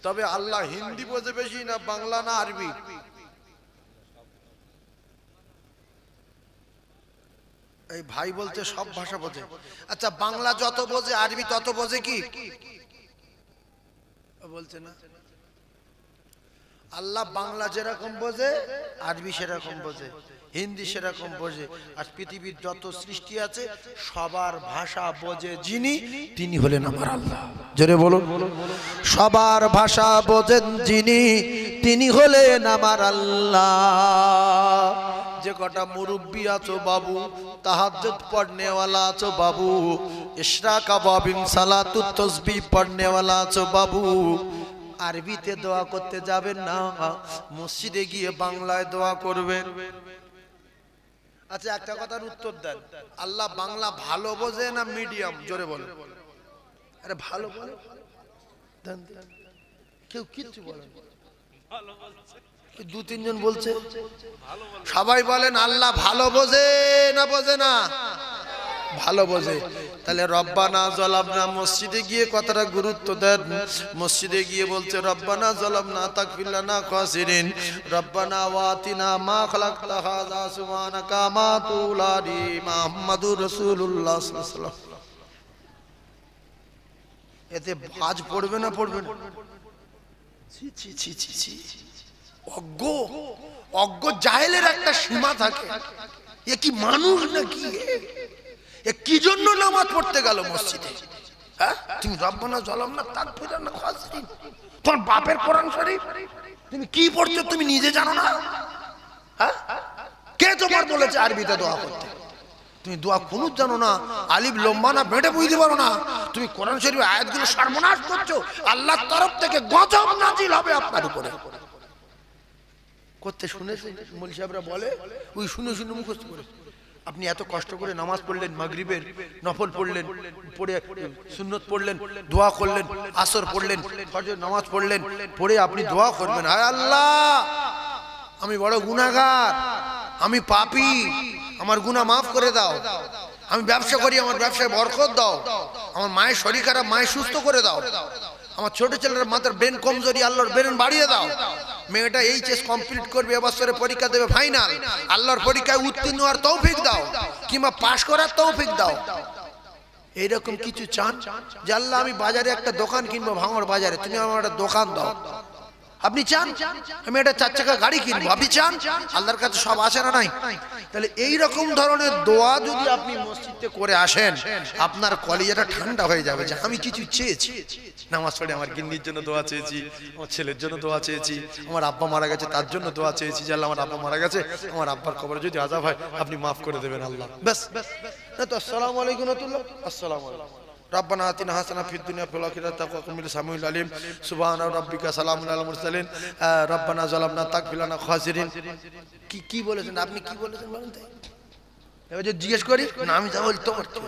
তবে আল্লাহ হিন্দি বোঝে বেশি না বাংলা না আরবি? এই ভাই বলতে সব ভাষা বোঝে। আচ্ছা বাংলা যত বোঝে আরবি তত বোঝে কি বলছে না? আল্লাহ বাংলা যেরকম বোঝে আরবি সেরকম বোঝে, হিন্দি সেরকম বোঝে। আর পৃথিবীর যত সৃষ্টি আছে সবার ভাষা বোঝে যিনি, তিনি হলেন আমার আল্লাহ। জোরে বলুন, সবার ভাষা বোঝেন যিনি, তিনি হলেন আমার আল্লাহ। যে কটা মুরব্বী আছো বাবু, তাহাজ্জুদ পড়নেওয়ালা আছো বাবু, ইশরাকা ওয়াবিন সালাতুত তাসবিহ পড়নেওয়ালা আছো বাবু, আরবিতে দোয়া করতে যাবেন না, মসজিদে গিয়ে বাংলায় দোয়া করবেন। আচ্ছা একটা কথার উত্তর দেন, আল্লাহ বাংলা ভালো বোঝে না মিডিয়াম? জোরে বলেন। আরে ভালো বলে দেন, কেউ কিচ্ছু বলেন, দু তিনজন বলছে সবাই বলেন আল্লাহ ভালো বোঝে না বোঝে না? ভালো বোঝে। তাহলে রব্বানা যালামনা, মসজিদে গিয়ে কথাটা গুরুত্ব দেন। মসজিদে গিয়ে বলছে রব্বানা যালামনা তাগফির লানা খাসিরিন, রব্বানা ওয়াতিনা মা খালাকতা হাযা সুবহানাকা মা তুলাদি মুহাম্মাদুর রাসূলুল্লাহ সাল্লাল্লাহু আলাইহি ওয়াসাল্লাম। এতে ভাজ পড়বে না পড়বে না? ছি ছি ছি ছি ছি, অজ্ঞ অজ্ঞ জাহেলের একটা সীমা থাকে। এ কি মানুষ নাকি? এ কি জন্য নামাজ পড়তে গেল মসজিদে? হ্যাঁ, তুমি রব্বানা যালামনা তাগফির লানা খাসিরিন, তোমার বাপের কোরআন শরীফ তুমি কি পড়ছো তুমি নিজে জানো না? হ্যাঁ, কে তোমার বলেছে আরবিতে দোয়া করতে? তুমি দোয়া কুনুত জানো না, আলিফ লম্বা না বেটে বুঝতে পারো না, তুমি কোরআন শরীফের আয়াতগুলো সর্বনাশ করছো, আল্লাহর তরফ থেকে গজব নাজিল হবে আপনার উপরে। করতে শুনেছেন মৌলভী সাহেবরা বলে, ওই শুনে শুনে মুখস্থ করে। আপনি এত কষ্ট করে নামাজ পড়লেন, মাগরিবের নফল পড়লেন, পড়ে সুন্নত পড়লেন, দোয়া করলেন, আসর পড়লেন, ফজর নামাজ পড়লেন, পড়ে আপনি দোয়া করবেন, হায় আল্লাহ আমি বড় গুনাহগার, আমি পাপী, আমার গুনাহ মাফ করে দাও, আমি ব্যবসা করি আমার ব্যবসায় বরকত দাও, আমার মায়ের শরীর খারাপ মায়ের সুস্থ করে দাও, আমার ছোট ছেলের মাথার ব্রেন কমজোরি আল্লাহর ব্রেন বাড়িয়ে দাও, মেয়েটা এইচএস কমপ্লিট করবে এবছরে পরীক্ষা দেবে ফাইনাল, আল্লাহর পরীক্ষায় উত্তীর্ণ হওয়ার তৌফিক দাও, কিংবা পাশ করার তৌফিক দাও। এইরকম কিছু চান যে আল্লাহ আমি বাজারে একটা দোকান কিনবো, ভাঙড় বাজারে, তুমি আমার একটা দোকান দাও। আপনি চান আমি একটা 4 চাকা গাড়ি কিনবো, আপনি চান? আল্লাহর কাছে সব আছে না নাই? তাহলে এই রকম ধরনের দোয়া যদি আপনি মসজিদে করে আসেন, আপনার কলিজাটা ঠান্ডা হয়ে যাবে যে আমি কিছু চেয়েছি। নামাজ পড়ে আমার গিন্নির জন্য দোয়া চেয়েছি, আমার ছেলের জন্য দোয়া চেয়েছি, আমার আব্বা মারা গেছে তার জন্য দোয়া চেয়েছি, যে আল্লাহ আমার আব্বা মারা গেছে, আমার আব্বার কবরে যদি আযাব হয় আপনি মাফ করে দেবেন আল্লাহ। ব্যাস না তো আসসালামু আলাইকুম ওয়া রাহমাতুল্লাহ, আসসালামু আলাইকুম, ربنا آتنا حسنة في الدنيا وفي الآخرة وقنا عذاب السميع العليم سبحان ربك سلام على المرسلين ربنا ظلمنا تغفر لنا خاسرين। কি বলেছেন আপনি? কি বলেছেন বলেন তো? এবার যদি জিজ্ঞেস করি না আমি তা বলি তোমার কি?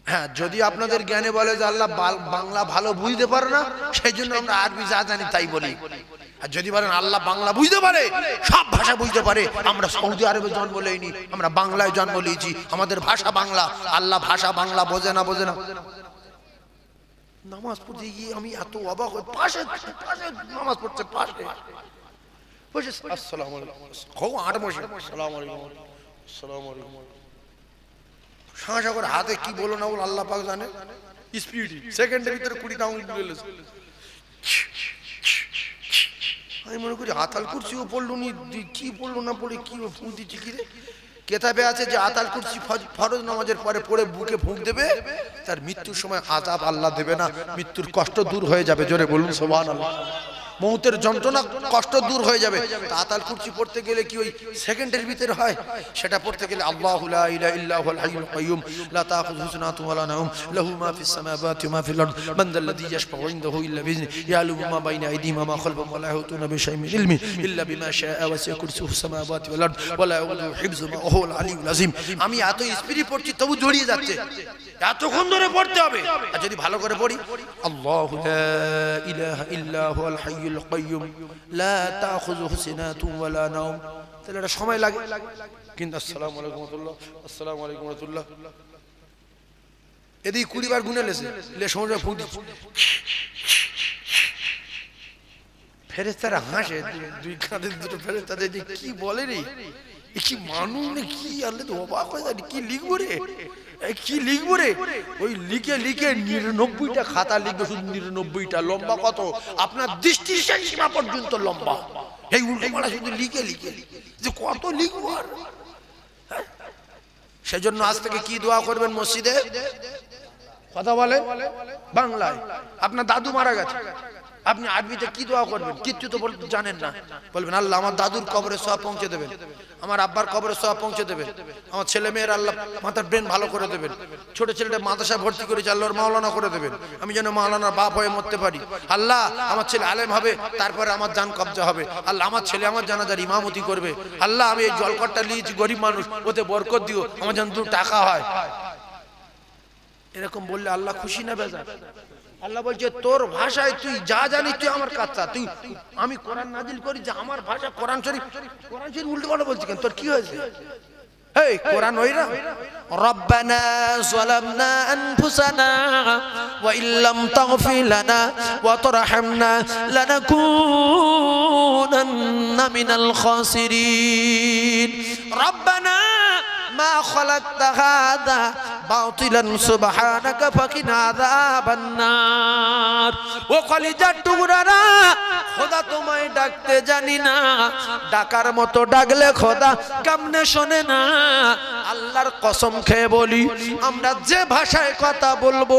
হ্যাঁ, যদি আপনাদের জ্ঞানে বলে যে আল্লাহ বাংলা ভালো বুঝতে পারে না সেই জন্য আমরা আরবি যা জানি তাই বলি, আর যদি বলেন আল্লাহ বাংলা বুঝতে পারে, সব ভাষা বুঝতে পারে, আমরা সৌদি আরবে জন্ম লইনি, আমরা বাংলায় জন্ম নিয়েছি, আমাদের ভাষা বাংলা, আল্লাহ ভাষা বাংলা বোঝে না বোঝে না? নামাজ পড়তে গিয়ে আমি এত অবাক হই, পাশে পাশে নামাজ পড়ছে, পাশে বসে আসসালামু আলাইকুম, খুব আট বসে আসসালামু আলাইকুম আসসালামু আলাইকুম, শাঁসা করে হাতে কি বলো না বল আল্লাহ পাক জানে, স্পিড সেকেন্ডের ভিতরে 20টা আঙুল তুলে এলেছে। আমি মনে করি আতাল কুরসিও পড়লো নি, কি পড়লো না পড়ে কি ফুঁক দিচ্ছি কি রে? কেতাবে আছে যে আতাল কুরসি ফরজ নামাজের পরে পড়ে বুকে ফুঁক দেবে, তার মৃত্যুর সময় আযাব আল্লাহ দেবে না, মৃত্যুর কষ্ট দূর হয়ে যাবে। জোরে বলুন সুবহানাল্লাহ। মৌতের যন্ত্রণা কষ্ট দূর হয়ে যাবে। আতাল কুরসি পড়তে গেলে কি ওই সেকেন্ডের ভিতরে হয়? সেটা পড়তে গেলে আল্লাহু লা ইলাহা ইল্লা হুয়াল হাইয়ুল কাইয়্যুম লা তাখুযুহু সিনাতুন ওয়া লা নাওম লাহু মা ফিস সামাওয়াতি ওয়া মা ফিল আরদ মান যাল্লাযী ইয়াশফাউ ইনদাহু ইল্লা বিইذনি ইয়া'লামু মা বাইনা আইদিহিম ওয়া মা খালফাহুম ওয়া লা ইয়াহুতুনা বিশাইইন মিন ইলমি ইল্লা বিমা শাআ ওয়াসি'a কুরসিয়ুহু সামাওয়াতি ওয়াল আরদ ওয়া লা ইয়াউদুহু হিফযুহুমা ওয়া হুয়াল আলিয়্যুল আযীম। আমি এত স্পিডে পড়ছি তবু জড়িয়ে যাচ্ছে, এতক্ষণ ধরে পড়তে হবে। আর যদি ভালো করে পড়ি আল্লাহু লা ইলাহা ইল্লা হুয়াল হাইয়ুল কাইয়্যুম লা তাখুযুহু সিনাতুন ওয়া লা নাওম, তাহলে এটা সময় লাগে। কিন্তু আসসালামু আলাইকুম ওয়া রাহমাতুল্লাহ, আসসালামু আলাইকুম ওয়া রাহমাতুল্লাহ, এদিকে 20 বার গুনে লেছে লে সমুদ্র ফুঁক দিচ্ছে ফেরেশতারা হাসে দুই কাঁধের দুটো ফেরেশতা দেখি কি বলে রে কি মানুষ রে কি আল্লাহ তো অবাক হয়ে যায় কি লিখবো রে কি লিখবো রে ওই লিখে লিখে 99টা খাতা লিখবে শুধু 99টা লম্বা কত আপনার দৃষ্টির সীমা পর্যন্ত লম্বা এই উল্টো পাল্টা শুধু লিখে লিখে যে কত লিখবো আর সেজন্য আজ থেকে কি দোয়া করবেন মসজিদে কথা বলে বাংলায় আপনার দাদু মারা গেছে আপনি আরবিতে কি দোয়া করবেন কিচ্ছু তো জানেন না বলবেন আল্লাহ আমার দাদুর কবরে সওয়াব পৌঁছে দেবেন আমার আব্বার কবরে সওয়াব পৌঁছে দেবেন আমার ছেলে মেয়ের আল্লাহ মাথার ব্রেন ভালো করে দেবেন ছোট ছেলেটা মাদ্রাসায় ভর্তি করেছে আল্লাহর মাওলানা করে দেবেন আমি যেন মাওলানার বাপ হয়ে মরতে পারি আল্লাহ আমার ছেলে আলেম হবে তারপরে আমার জান কবজা হবে আল্লাহ আমার ছেলে আমার জানাজার ইমামতি করবে আল্লাহ আমি এই জলকটটা নিয়েছি গরিব মানুষ ওতে বরকত দিও আমার যেন 2 টাকা হয় এরকম বললে আল্লাহ খুশি না বেজার আল্লাহ বলছে তোর ভাষায় তুই যা জানিস তুই আমার কাচ্চা তুই আমি কোরআন নাজিল করি যে আমার ভাষা কোরআন শরীফ উল্টো পাল্টা বলছিস কেন তোর কি হয়েছে এই কোরআন ওই না রব্বানা যালামনা আনফুসানা ওয়া ইল্লাম তাগফির লানা ওয়া তারহামনা লানাকুনান্না মিনাল খাসিরিন রব্বানা মা খালাকতা হাযা বাতিলান সুবহানাকা ফাকিনা আযাবান নার ও কলিজার টুকরারা খোদা তোমায় ডাকতে জানি না ডাকার মতো ডাকলে খোদা কেমনে শোনে না আল্লাহর কসম খেয়ে বলি আমরা যে ভাষায় কথা বলবো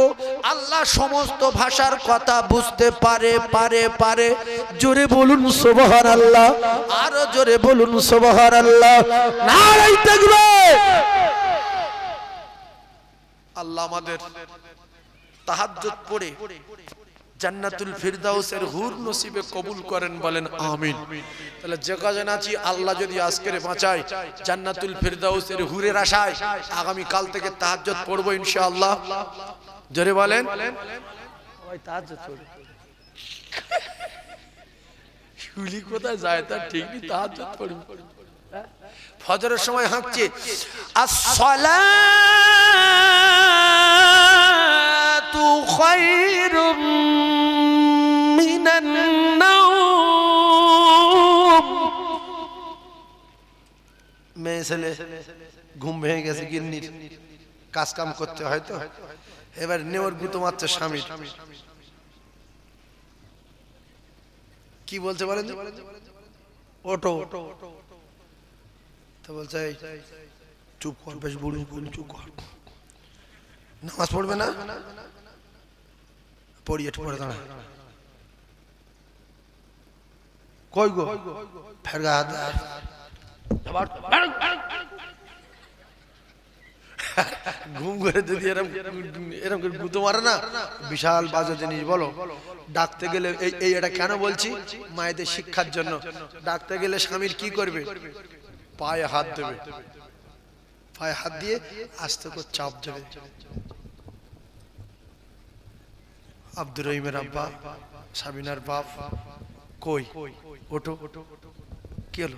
আল্লাহ সমস্ত ভাষার কথা বুঝতে পারে জোরে বলুন সুবহানাল্লাহ আরো জোরে বলুন সুবহানাল্লাহ নারে তাকবীর আল্লাহ আমাদের তাহাজ্জুদ পড়ে জান্নাতুল ফিরদাউসের হুর নসিবে কবুল করেন বলেন আমিন তাহলে যে কজন আছি আল্লাহ যদি আজকের বাঁচায় জান্নাতুল ফিরদাউসের হুরের আশায় আগামী কাল থেকে তাহাজ্জুদ পড়ব ইনশাআল্লাহ জোরে বলেন ওই তাহাজ্জুদ পড়ব শুলি কোথায় যায় তা ঠিক নেই তাহাজ্জুদ পড়ব ফজরের সময় হাঁকছে আসসালাতু খায়রুম মিনান নাওম মেয়েছেলে ঘুম ভেঙে গেছে গিন্নির কাজ কাম করতে হয় তো এবার নেওয়ার গুতো মারছে স্বামীর কি বলছে বলেন ওটো তো বলছে চুপ কর বেশ বুড়ি চুপ কর নামাজ পড়বে না পড়ি একটু পড়ে দাঁড়া কই গো ফেরগা ঘুম করে যদি এরকম গুতো মারে না বিশাল বাজে জিনিস বলো ডাকতে গেলে এই এটা কেন বলছি মায়েদের শিক্ষার জন্য ডাকতে গেলে স্বামীর কি করবে পায়ে হাত দেবে পায়ে হাত দিয়ে আস্তে করে চাপ দেবে আব্দুর রহিমের আব্বা সাবিনার বাপ কই ওঠো কি হলো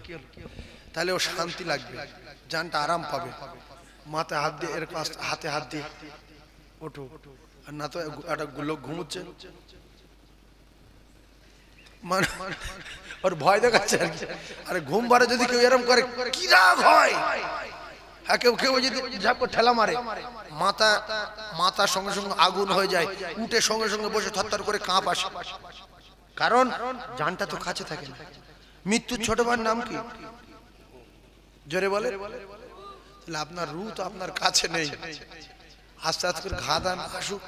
তাহলে ও শান্তি লাগবে জানটা আরাম পাবে মাথায় হাত দিয়ে এরকম হাতে হাত দিয়ে ওঠো আর না তো একটা লোক ঘুমোচ্ছে মানে ওর ভয় দেখাচ্ছে আরে ঘুম পারে যদি কেউ এরকম করে কি রাগ হয় হ্যাঁ কেউ কেউ যদি ঝাপ করে ঠেলা মারে মাথা সঙ্গে সঙ্গে আগুন হয়ে যায় উঠে সঙ্গে সঙ্গে বসে থরথর করে কাঁপ আসে কারণ জানটা তো কাছে থাকে না মৃত্যুর ছোট ভাইয়ের নাম কি জোরে বলে তাহলে আপনার রূহ তো আপনার কাছে নেই আস্তে আস্তে করে ঘা দান আসুক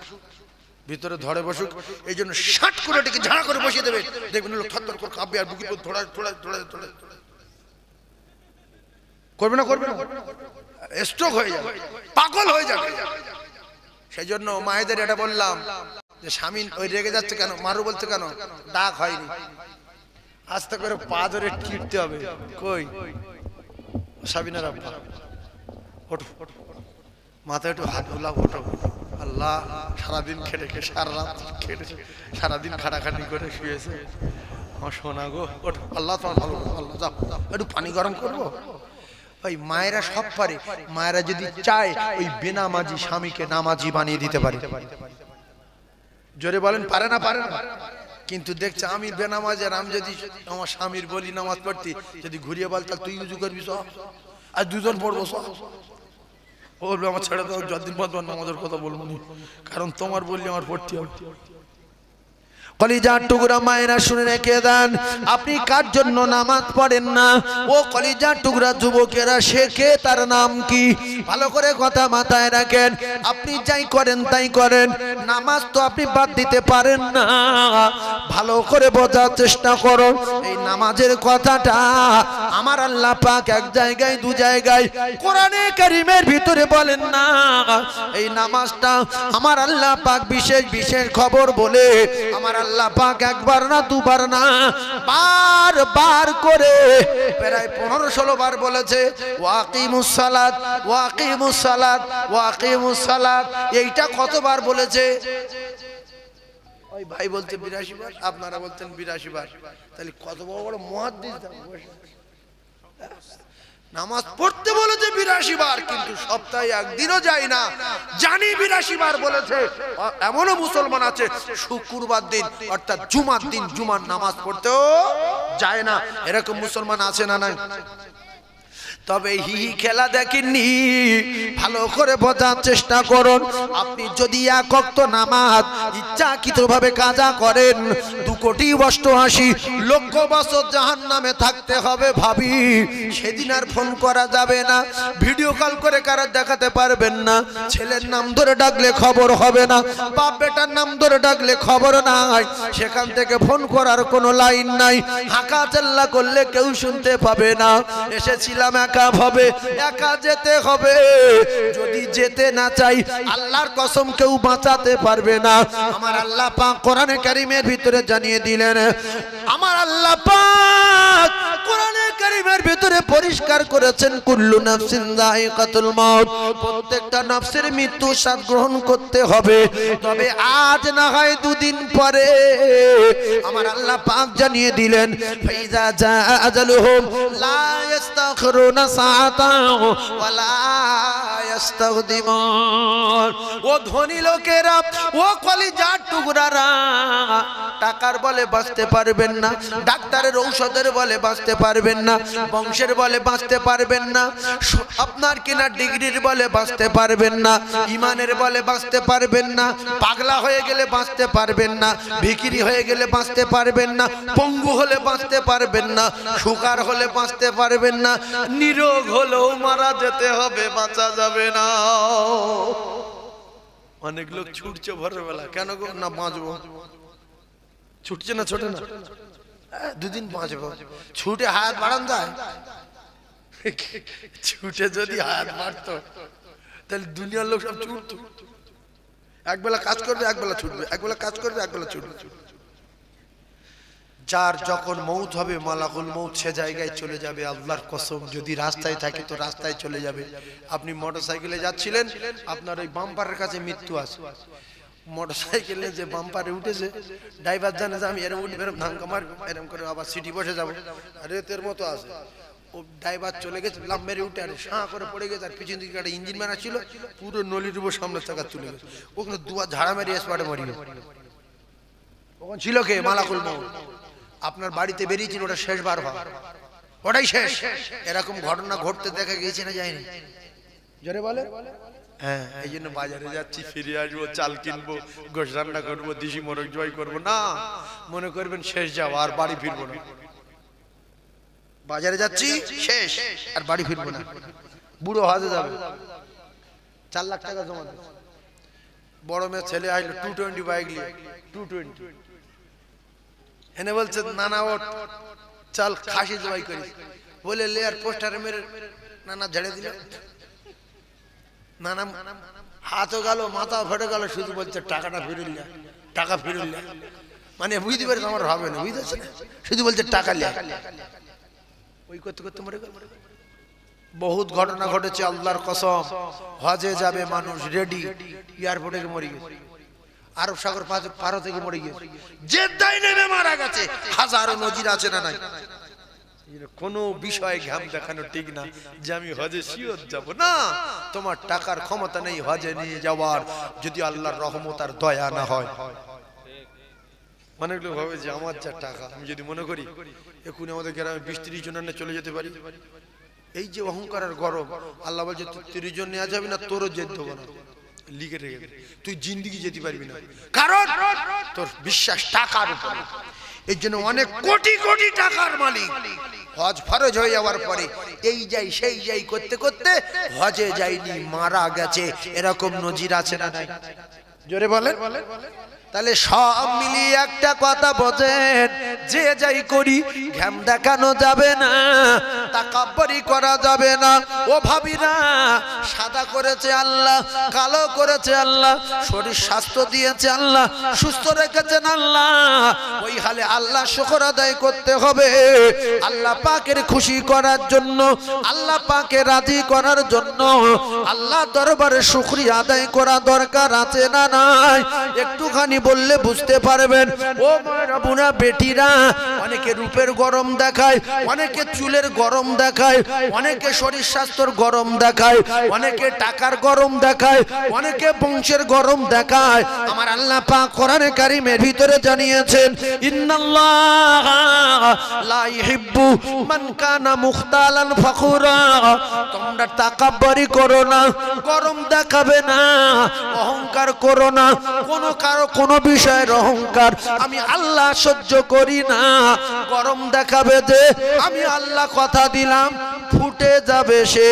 ভিতরে ধরে বসুক এই জন্য শাট করে এটাকে ঝাড়া করে বসিয়ে দেবে দেখবেন লোক থরথর করে কাঁপবে আর বুকের উপর থোড়া করবে না স্ট্রোক হয়ে যাবে পাগল হয়ে যাবে সেই জন্য মায়েদের এটা বললাম যে স্বামী ওই রেগে যাচ্ছে কেন মারু বলছে কেন ডাক হয়নি আস্তে করে পা ধরে টিপতে হবে কই সাবিনার আব্বা ওঠো মাথায় একটু হাত বুলা ওঠো আল্লাহ সারাদিন খেটে সারা রাত খেটেছে সারাদিন খাটাখাটি করে শুয়েছে আমার সোনা গো ওঠো আল্লাহ তোমার ভালো আল্লাহ যাও একটু পানি গরম করবো ওই মায়েরা সব পারে, মায়েরা যদি চায় ওই বেনামাজি স্বামীকে নামাজি বানিয়ে দিতে পারে। জোরে বলেন পারে না? পারে না? কিন্তু দেখছে আমি বেনামাজ, আর আমি যদি আমার স্বামীর বলি নামাজ পড়তে, যদি ঘুরিয়ে বল তাহলে তুই উজু করবি সব, আর দুজন পড়বো সব, বলবে আমার ছেড়ে দাও, যতদিন পর তোমার নামাজের কথা বলবো না, কারণ তোমার বললে আমার পড়তে হবে। কলিজার টুকরা মায়েরা শুনে রেখে দেন, আপনি কার জন্য নামাজ পড়েন না? ও কলিজার টুকরা যুবকেরা, শেখে তার নাম কি? ভালো করে কথা মাথায় রাখেন। আপনি যাই করেন তাই করেন, নামাজ তো আপনি বাদ দিতে পারেন না। ভালো করে বোঝার চেষ্টা করুন, এই নামাজের কথাটা আমার আল্লাহ পাক এক জায়গায় দু জায়গায় কোরআনে কারীমের ভিতরে বলেন না। এই নামাজটা আমার আল্লাহ পাক বিশেষ বিশেষ খবর বলে আমার আল্লাহ পাক একবার না দুবার না বারবার করে প্রায় 15-16 বার বলেছে ওয়াকিমুস সালাত, ওয়াকিমুস সালাত, ওয়াকিমুস সালাত। এইটা কতবার বলেছে? ওই ভাই বলতে 82 বার, আপনারা বলতেন 82 বার, তাহলে কত বড় বড় মুহাদ্দিস নামাজ পড়তে বলেছে 82 বার, কিন্তু সপ্তাহে একদিনও যায় না। জানি 82 বার বলেছে, এমনও মুসলমান আছে শুক্রবার দিন অর্থাৎ জুমার দিন জুমার নামাজ পড়তেও যায় না। এরকম মুসলমান আছে না নাই? তবে হি খেলা দেখেননি, ভালো করে বোঝার চেষ্টা করুন। আপনি যদি এক ওয়াক্ত নামাজ ইচ্ছাকৃতভাবে কাজা করেন, 2,88,00,000 লক্ষ বছর জাহান্নামে থাকতে হবে ভাবি। সেদিন আর ফোন করা যাবে না, ভিডিও কল করে কারা দেখাতে পারবেন না, ছেলের নাম ধরে ডাকলে খবর হবে না, বাপ বেটার নাম ধরে ডাকলে খবর নাই, সেখান থেকে ফোন করার কোনো লাইন নাই, হাঁকা চাল্লা করলে কেউ শুনতে পাবে না। এসেছিলাম একা ভাবে, একা যেতে হবে। যদি যেতে না চাই, আল্লাহর কসম কেউ বাঁচাতে পারবে না। আমার আল্লাহ পাক কোরআনে কারীমের ভিতরে জানিয়ে দিলেন, আমার আল্লাহ পাক কোরআনে কারীমের ভিতরে পরিষ্কার করেছেন, কুল্লু নাফসিন যায়িকাতুল মাউত, প্রত্যেকটা নফসের মৃত্যু স্বাদ গ্রহণ করতে হবে। তবে আজ না হয় দুদিন পরে আমার আল্লাহ পাক জানিয়ে দিলেন, ফাইজা জা আজালুহুম লা ইস্তাখিরুনা সাআতান ওয়া লা ইস্তাকদিমুন। ও ধনী লোকেরা, ও কলিজার টুকরারা, টাকার বলে বাঁচতে পারবেন না, ডাক্তারের ঔষধের বলে বাঁচতে পারবেন না, বংশের বলে বাঁচতে পারবেন না, আপনার কিনা ডিগ্রির বলে বাঁচতে পারবেন না, ইমানের বলে বাঁচতে পারবেন না, পাগলা হয়ে গেলে বাঁচতে পারবেন না, ভিখিরি হয়ে গেলে বাঁচতে পারবেন না, পঙ্গু হলে বাঁচতে পারবেন না, সুগার হলে বাঁচতে পারবেন না, নিরোগ হলেও মারা যেতে হবে, বাঁচা যাবে না। অনেক লোক ছুটছে ভোরবেলা, কেন গো? না বাঁচবো। ছুটছে না, ছোটে না, দুদিন বাঁচবো। ছুটে হাত বাড়ান যায়? ছুটে যদি হাত বাড়তো তাহলে দুনিয়ার লোক সব ছুটতো। একবেলা কাজ করবে, একবেলা ছুটবে, একবেলা কাজ করবে, একবেলা ছুটবে। যার যখন মৌত হবে, মালাকুল মৌত সে জায়গায় চলে যাবে। আল্লাহর কসম, যদি রাস্তায় থাকে তো রাস্তায় চলে যাবে। আপনি মোটরসাইকেলে যাচ্ছিলেন, আপনার ওই বাম্পারের কাছে মৃত্যু আছে। মোটরসাইকেলে যে বাম্পারে উঠেছে, ড্রাইভার জানে যে আমি এরম উঠে এরম ধাক্কা মারবো, এরম করে আবার সিটি বসে যাবো, রেতের মতো আছে। ও ড্রাইভার চলে গেছে, লাম মেরে উঠে আর সাঁ করে পড়ে গেছে, আর পিছন দিকে একটা ইঞ্জিন মারা ছিল, পুরো নলির উপর সামনের চাকা চলে গেছে। ওখানে দুয়া ঝাড়া মেরে স্পটে মরি গেছে। ওখানে ছিল কে? মালাকুল মৌত। আপনার বাড়িতে বেরিয়েছিল, ওটা শেষবার হয়, ওটাই শেষ। এরকম ঘটনা ঘটতে দেখা গিয়েছে না যায়নি? জোরে বলে। হ্যাঁ, এই জন্য বাজারে যাচ্ছি, ফিরে আসবো, চাল কিনবো, গোশ রান্না করবো, দিশি মোরগ জয় করবো না, মনে করবেন শেষ যাওয়া, আর বাড়ি ফিরবো না। বাজারে যাচ্ছি, শেষ, আর বাড়ি ফিরবো না। বুড়ো হাজে যাবে, 4 লাখ টাকা জমা দিচ্ছে। বড় মেয়ে ছেলে আসলো 220 বাইক নিয়ে, 220 এনে বলছে, নানা ওঠ, চল খাসি জবাই করিস। বলে লে, আর পোস্টারে মেরে নানা ঝেড়ে দিল। নানা হাতও গেল, মাথা ফেটে গেল, শুধু বলছে টাকাটা ফিরিল না, টাকা ফিরিল না। মানে বুঝতে পারছে আমার হবে না, বুঝতে, শুধু বলছে টাকা লিয়া। ওই করতে করতে মরে গেল। বহুত ঘটনা ঘটেছে, আল্লাহর কসম। হজে যাবে মানুষ রেডি, এয়ারপোর্টে মরে গেছে, আরব সাগর পার থেকে মরে গেছে, জেদ্দায় নেমে মারা গেছে। হাজারো নজির আছে না নাই? কোনো বিষয়ে ঘাম দেখানো ঠিক না যে আমি হজে শিওর যাব না। তোমার টাকার ক্ষমতা নেই হজে নিয়ে যাওয়ার, যদি আল্লাহর রহমত আর দয়া না হয়। অনেক লোক ভাবে যে আমার যা টাকা, আমি যদি মনে করি এক্ষুনি আমাদের গ্রামে 20-30 জন নিয়ে চলে যেতে পারি। এই যে অহংকার আর গর্ব, আল্লাহ বলছে তুই 30 জন নিয়ে যাবি না, তোরও যেতে দেবো না, লিখে রেখে তুই জিন্দিগি যেতে পারবি না, কারণ তোর বিশ্বাস টাকার উপরে। এই জন্য অনেক কোটি কোটি টাকার মালিক হজ ফরজ হয়ে যাওয়ার পরে এই যাই সেই যাই করতে করতে হজে যায়নি, মারা গেছে। এরকম নজির আছে না নাই? জোরে বলেন। তাহলে সব মিলিয়ে একটা কথা বোঝেন, যে যাই করি ঘাম দেখানো যাবে না, তাকাব্বুরি করা যাবে না। ও ভাবি না, সাদা করেছে আল্লাহ, কালো করেছে আল্লাহ, শরীর স্বাস্থ্য দিয়েছে আল্লাহ, সুস্থ রেখেছেন আল্লাহ, ওই হালে আল্লাহ শুকর আদায় করতে হবে। আল্লাহ পাকের খুশি করার জন্য, আল্লাহ পাকে রাজি করার জন্য আল্লাহ দরবারে শুকরিয়া আদায় করা দরকার আছে না নাই? একটুখানি বললে বুঝতে পারবেন। ও মায়েরা, বোনা, বেটিরা, অনেকে রূপের গরম দেখায়, অনেকে চুলের গরম দেখায়, অনেকে শরীর স্বাস্থ্যের গরম দেখায়, অনেকে টাকার গরম দেখায়, অনেকে বংশের গরম দেখায়। আমার আল্লাহ পাক কোরআনে কারীমের ভিতরে জানিয়েছেন, ইন্নাল্লাহ লা ইহিব্বু মান কানা মুখতালান ফখুরা। তোমরা তাকাব্বুরি করো না, গরম দেখাবে না, অহংকার করো না। কোনো বিষয়ের অহংকার আমি আল্লাহ সহ্য করি না। গরম দেখাবে যে আমি আল্লাহ কথা দিলাম ফুটে যাবে সে।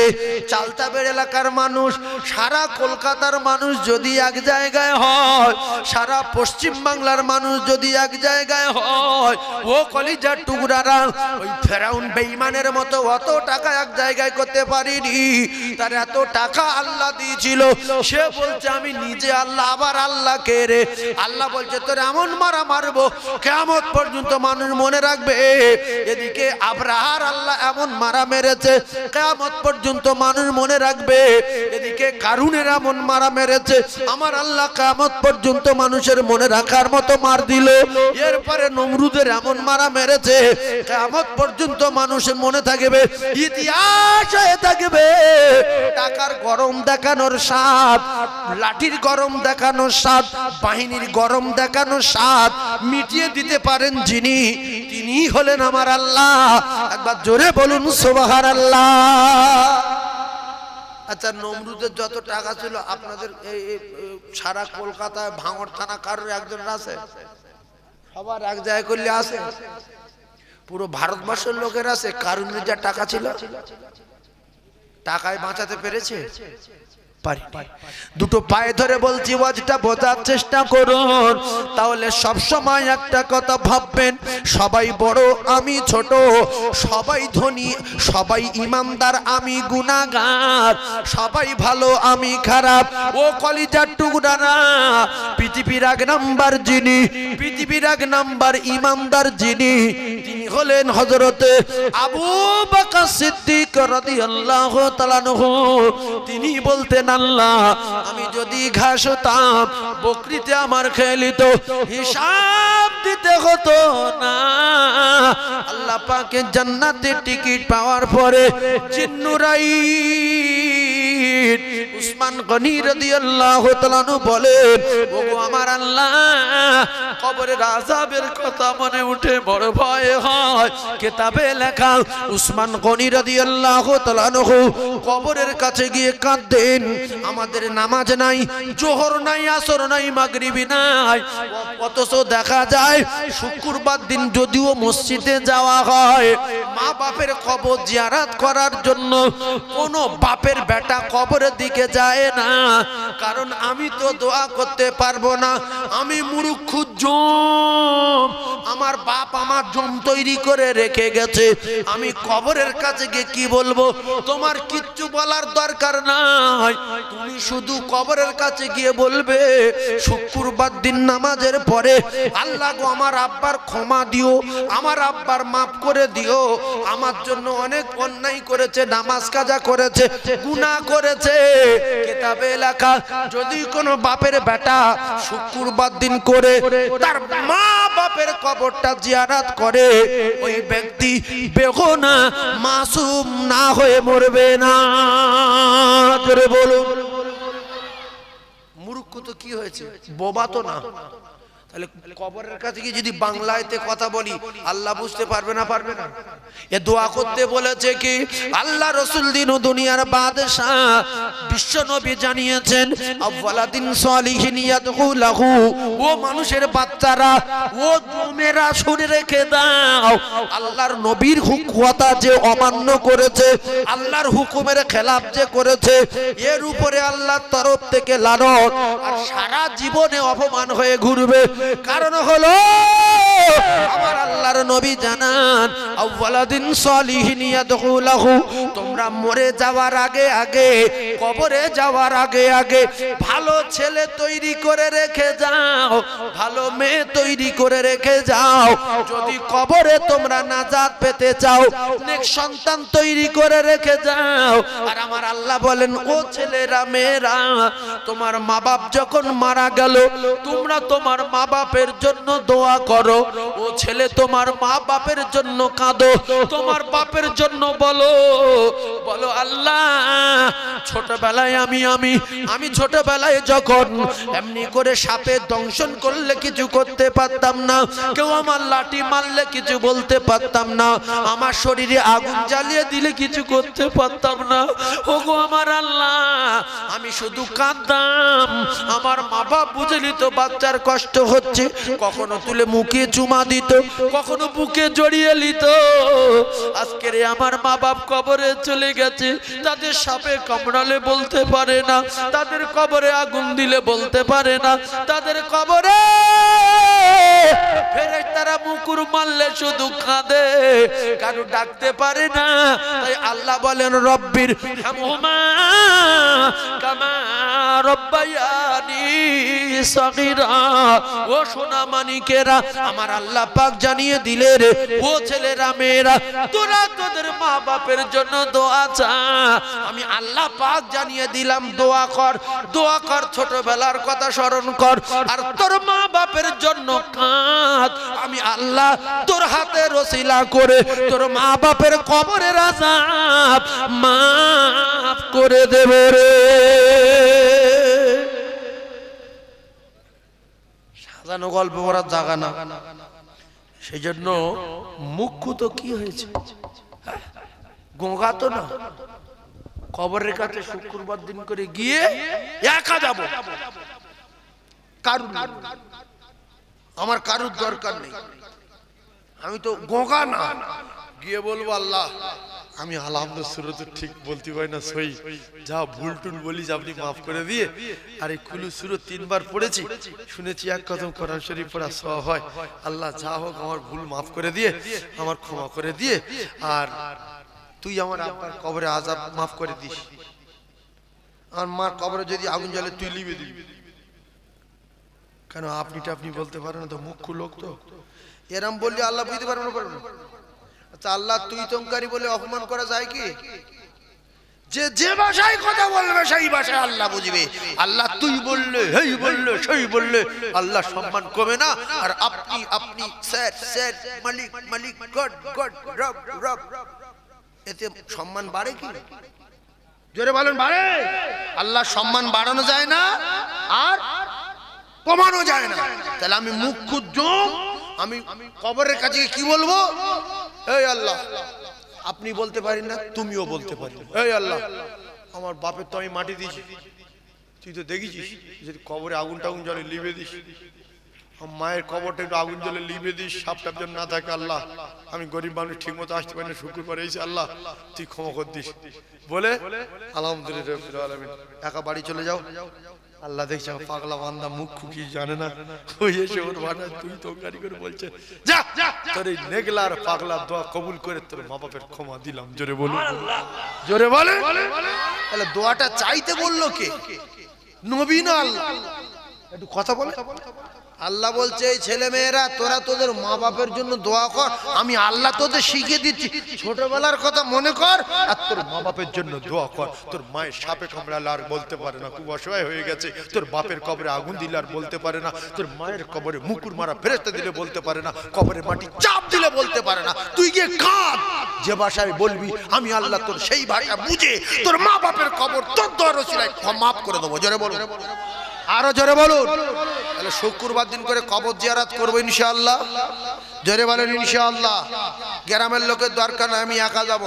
চালতাবের এলাকার মানুষ, সারা কলকাতার মানুষ যদি এক জায়গায় হয়, সারা পশ্চিম বাংলার মানুষ যদি এক জায়গায় হয়, ও কলিজার টুকরারা, ওই ফেরাউন বেঈমানের মতো অত টাকা এক জায়গায় করতে পারিনি। তার এত টাকা আল্লাহ দিয়েছিল, সে বলছে আমি নিজে আল্লাহ, আবার আল্লাহ কে রে? আল্লাহ বলছে তোর এমন মারা মারবো কিয়ামত পর্যন্ত মানুষ মনে রাখবে। এদিকে আবরাহার আল্লাহ এমন মারা মেরেছে, কিয়ামত পর্যন্ত মানুষ মনে রাখবে। এদিকে কারুনের এমন মারা মেরেছে, আমার আল্লাহ কিয়ামত পর্যন্ত মানুষের মনে রাখার মতো মার দিল। এরপরে নমরুদের এমন মারা মেরেছে, কিয়ামত পর্যন্ত মানুষের মনে থাকবে, ইতিহাস হয়ে থাকবে। টাকার গরম দেখানোর স্বাদ, লাঠির গরম দেখানোর স্বাদ, বাহিনীর গরম দেখানোর স্বাদ মিটিয়ে দিতে পারেন যিনি, তিনি হলেন আমার আল্লাহ। একবার জোরে বলুন সুবহানাল্লাহ। আচ্ছা, নমরুদের যত টাকা ছিল আপনাদের এই সারা কলকাতায় ভাঙড় থানা কারোর একজনের আছে? সবার এক জায়গায় করলে আছে? পুরো ভারতবর্ষের লোকের আছে? কারুনের যা টাকা ছিল টাকায় বাঁচাতে পেরেছে? দুটো পায়ে ধরে বলছি, ওয়াজটা বোঝার চেষ্টা করুন। তাহলে সব সময় একটা কথা ভাববেন, সবাই বড় আমি ছোট, সবাই ধনী সবাই ইমানদার আমি গুনাহগার, সবাই ভালো আমি খারাপ। ও কলিজার টুকরারা, পৃথিবীর এক নাম্বার যিনি, পৃথিবীর এক নাম্বার ইমানদার যিনি, তিনি হলেন হযরতে আবু বকর সিদ্দিক রাদিয়াল্লাহু তাআলা আনহু। তিনি বলতেন, আল্লাহ আমি যদি ঘাস হতাম, বকরিতে আমার খেলিত, হিসাব দিতে হতো না। আল্লাহ পাকের জান্নাতের টিকিট পাওয়ার পরে জিন্নুরাইন উসমান গনি রাদিয়াল্লাহু তাআলা আনহু বলেন, ওগো আমার আল্লাহ, কবরের আযাবের কথা মনে উঠে বড় ভয় হয়। কিতাবে লেখা উসমান গনি রাদিয়াল্লাহু তাআলা আনহু কবরের কাছে গিয়ে কাঁদেন। আমাদের নামাজ নাই, জোহর নাই, আসর নাই, মাগরিবি নাই, অথচ দেখা যায় শুক্রবার দিন যদিও মসজিদে যাওয়া হয়, মা বাপের কবর জিয়ারত করার জন্য কোনো বাপের বেটা কবরের দিকে যায় না। কারণ আমি তো দোয়া করতে পারবো না, আমি মূর্খ জম, আমার বাপ আমার জম তৈরি করে রেখে গেছে, আমি কবরের কাছে গিয়ে কি বলবো? তোমার কিচ্ছু বলার দরকার নাই, তুমি শুধু কবরের কাছে গিয়ে বলবে শুক্রবার দিন নামাজের পরে, আল্লাহ গো আমার আব্বার ক্ষমা দিও, আমার আব্বার মাফ করে দিও, আমার জন্য অনেক অন্যায় করেছে, নামাজ কাজা করেছে, গুনাহ করেছে। কিতাবে লেখা যদি কোনো বাপের বেটা শুক্রবার দিন করে তার মা বাপের কবরটা জিয়ারত করে ওই ব্যক্তি বেগুনাহ মাসুম না হয়ে মরবে না। জোরে বলুন। মূর্খ তো কি হয়েছে, বোবা তো না। তাহলে কবরের কাছে গিয়ে যদি বাংলাতে কথা বলি আল্লাহ বুঝতে পারবে না? পারবে না। এ দোয়া করতে বলেছে কি আল্লাহ রাসূল দিন ও দুনিয়ার বাদশা বিশ্ব নবী জানিয়েছেন আওয়ালাদিন সালিহিন ইয়াদখুলহু। ও মানুষের বাচ্চারা, ও তোমরা শুনে রেখে দাও, আল্লাহর নবীর কথা যে অমান্য করেছে, আল্লাহর হুকুমের খেলাফ যে করেছে, এর উপরে আল্লাহর তরফ থেকে লানত আর সারা জীবনে অপমান হয়ে ঘুরবে। কারণ হলো আমার আল্লাহর নবী জানান আওয়ালাদিন সালিহিন ইয়াদখুলহু, তোমরা মরে যাওয়ার আগে আগে, কবরে যাওয়ার আগে আগে ভালো ছেলে তৈরি করে রেখে যাও, ভালো মেয়ে তৈরি করে রেখে যাও। যদি কবরে তোমরা নাজাত পেতে চাও, নেক সন্তান তৈরি করে রেখে যাও। আর আমার আল্লাহ বলেন ও ছেলেরা মেয়েরা, তোমার মা বাপ যখন মারা গেল তোমরা তোমার মা বাপের জন্য দোয়া করো। ও ছেলে তোমার মা বাপের জন্য কাঁদো, তোমার বাপের জন্য বলো বলো আল্লাহ ছোটবেলায় আমি ছোটবেলায় যখন এমনি করে সাপে দংশন করলে কিছু করতে পারতাম না, কেউ আমার লাঠি মারলে কিছু বলতে পারতাম না, আমার শরীরে আগুন জ্বালিয়ে দিলে কিছু করতে পারতাম না। ওগো আমার আল্লাহ, আমি শুধু কাঁদতাম। আমার মা বাপ বুঝে নিত বাচ্চার কষ্ট হচ্ছে, কখনো তুলে মুখে চুমা দিত, কখনো বুকে জড়িয়ে নিত। আজকের আমার মা বাপ কবরে চলে গেছে, তাদের সাপে কামড়ালে বলতে পারে না, তাদের কবরে আগুন দিলে বলতে পারে না, তাদের কবরে ফেরেশতারা মুকুর মারলে শুধু কাঁদে, কারো ডাকতে পারে না। তাই আল্লাহ বলেন রব্বির হামহুমা কামা রব্বায়ানি সাগীরা। ও সোনা মানিকেরা, আমার আল্লাহ পাক জানিয়ে দিলে রে ও ছেলেরা মেয়েরা, তোরা তোদের মা বাপের জন্য দোয়া চা। আমি আল্লাহ পাক জানিয়ে দিলাম দোয়া কর, দোয়া কর, ছোটবেলার কথা স্মরণ কর, আর তোর মা বাপের জন্য কাঁদ। আমি আল্লাহ তোর হাতে রসিলা করে তোর মা বাপের কবরের আযাব মাফ করে দেব রে। সাজানো গল্প করার জায়গা না। সেই জন্য মুখ্য তো কি হয়েছে, গোঁগা তো না। কবরের কাছে শুক্রবার দিন করে গিয়ে একা যাব, কারুর আমার কারুর দরকার নেই। আমি তো গোঁগা না, গিয়ে বলবো আল্লাহ আমি আলহামদুলিল্লাহ সুরত ঠিক বলতে পারি না, সই যা ভুল টুল বলি আপনি মাফ করে দিয়ে। আর এই কুলু সুরত 3 বার পড়েছি, শুনেছি এক কদম কোরআন শরীফ পড়া সওয়াব হয়। আল্লাহ যা হোক আমার ভুল মাফ করে দিয়ে, আমার ক্ষমা করে দিয়ে, আর তুই আমার আব্বার কবরে আযাব মাফ করে দিস। আমার মার কবরে যদি আগুন জ্বলে তুই লিবে দিবি। কেন আপনি বলতে পারেন না তো, মুখ্য লোক তো। এরম বললে আল্লাহ বুঝতে পারবে না, পারবে না। আচ্ছা আল্লাহ তুই তমকারী বলে অপমান করা যায় কি? যে ভাষায় কথা বলবে সেই ভাষায় আল্লাহ বুঝবে। আল্লাহ তুই বললে, হেই বললে, সেই বললে আল্লাহ সম্মান কমে না। আর আপনি স্যার স্যার, মালিক মালিক, গড গড, রব রব, এতে সম্মান বাড়ে কি? জোরে বলেন বাড়ে? আল্লাহ সম্মান বাড়ানো যায় না আর কমানো যায় না। তাহলে আমি মুখ খুঁজুম, আমি কবরের কাছে কি বলবো? এই আল্লাহ আপনি বলতে পারেন না, তুমিও বলতে পারি। এই আল্লাহ আমার বাপের তো আমি মাটি দিয়েছি, তুই তো দেখেছিস যদি কবরে আগুন টাগুন জলে লিবে দিস, মায়ের কবরটা একটু আগুন জলে লিবে দিস, সাপ টাপ যেন না থাকে। আল্লাহ আমি গরিব মানুষ, ঠিক মতো আসতে পারি না, শুক্রবার এসে আল্লাহ তুই ক্ষমা করে দিস বলে আলহামদুলিল্লাহ একা বাড়ি চলে যাও। আল্লাহ দেখছে পাগলা বান্দা মুখ কি জানে না, ওই এসে ওর ভাষা তুই তো গাড়ি করে বলছে যা তোর এই নেগলার পাগলা দোয়া কবুল করে তোর মা বাপের ক্ষমা দিলাম। জোরে বলুন, জোরে বলে। তাহলে দোয়াটা চাইতে বললো কে? নবী না আল্লাহ? একটু কথা বলে। আল্লাহ বলছে এই ছেলে মেয়েরা তোরা তোদের মা বাপের জন্য দোয়া কর, আমি আল্লাহ তোদের শিখিয়ে দিচ্ছি। ছোটবেলার কথা মনে কর আর তোর মা বাপের জন্য দোয়া কর। তোর মায়ের সাপে কামড়ালে আর বলতে পারে না, খুব অসহায় হয়ে গেছে। তোর বাপের কবরে আগুন দিলে আর বলতে পারে না, তোর মায়ের কবরে মুকুর মারা ফেরেশতা দিলে বলতে পারে না, কবরে মাটি চাপ দিলে বলতে পারে না। তুই গিয়ে কাঁদ, যে ভাষায় বলবি আমি আল্লাহ তোর সেই ভাষা বুঝে তোর মা বাপের কবর তোর দোয়ার ওসিলায় মাফ করে দেবো। জোরে বলুন, আরো জোরে বলুন। তাহলে শুক্রবার দিন করে কবর জিয়ারত করবো ইনশাআল্লাহ। জোরে বলেন ইনশাআল্লাহ। গ্রামের লোকের দরকার নাই, আমি একা যাব।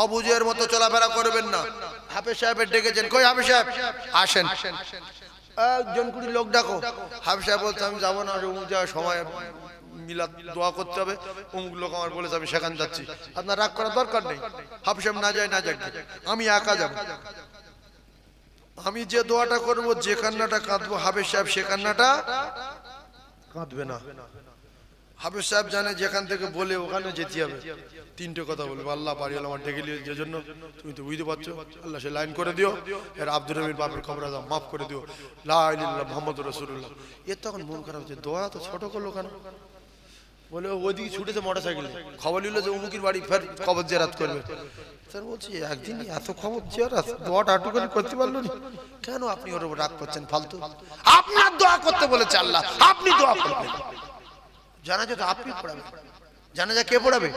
অবুঝের মতো চলাফেরা করবেন না। হাফেজ সাহেবের ডেকেছেন, কই হাফেজ সাহেব আসেন, একজন কুড়ি লোক ডাকো। হাফেজ সাহেব বলছে আমি যাবো না, অমুক জায়গায় সময় মিলাদ দোয়া করতে হবে, অমুক লোক আমার বলেছে আমি সেখানে যাচ্ছি। আপনার রাগ করার দরকার নেই, হাফেজ সাহেব না যায় না যাক, আমি একা যাব। আমি যে দোয়াটা করবো, যে কান্নাটা কাঁদবো, হাফেজ সাহেব সে কান্নাটা কাঁদবে না। হাফেজ সাহেব জানে যেখান থেকে বলে ওখানে যেতে হবে। তিনটে কথা বলবো, আল্লাহ বাড়ি আমার ডেকে নিয়ে যে জন্য তুমি তো বুঝতে পারছো, আল্লাহ সে লাইন করে দিও, এর আব্দুর রহিমের বাপের খবর আজম মাফ করে দিও, লা ইলাহা ইল্লাল্লাহ মুহাম্মাদুর রাসূলুল্লাহ। এর তখন মন খারাপ হচ্ছে, দোয়া তো ছোট করলো কেন? বলে ওইদিকে ছুটেছে মোটরসাইকেলে, খবর নিল যে অমুকির বাড়ি ফের কবর জিয়ারত করবে। স্যার বলছি একদিন এত খবর জিয়ারত, দোয়াটা আটুখানি করতে পারলো না কেন? আপনি ওর উপর রাগ করছেন ফালতু। আপনার দোয়া করতে বলেছে আল্লাহ, আপনি দোয়া করবেন। জানাজা তো আপনি পড়াবেন। জানাজা কে পড়াবে?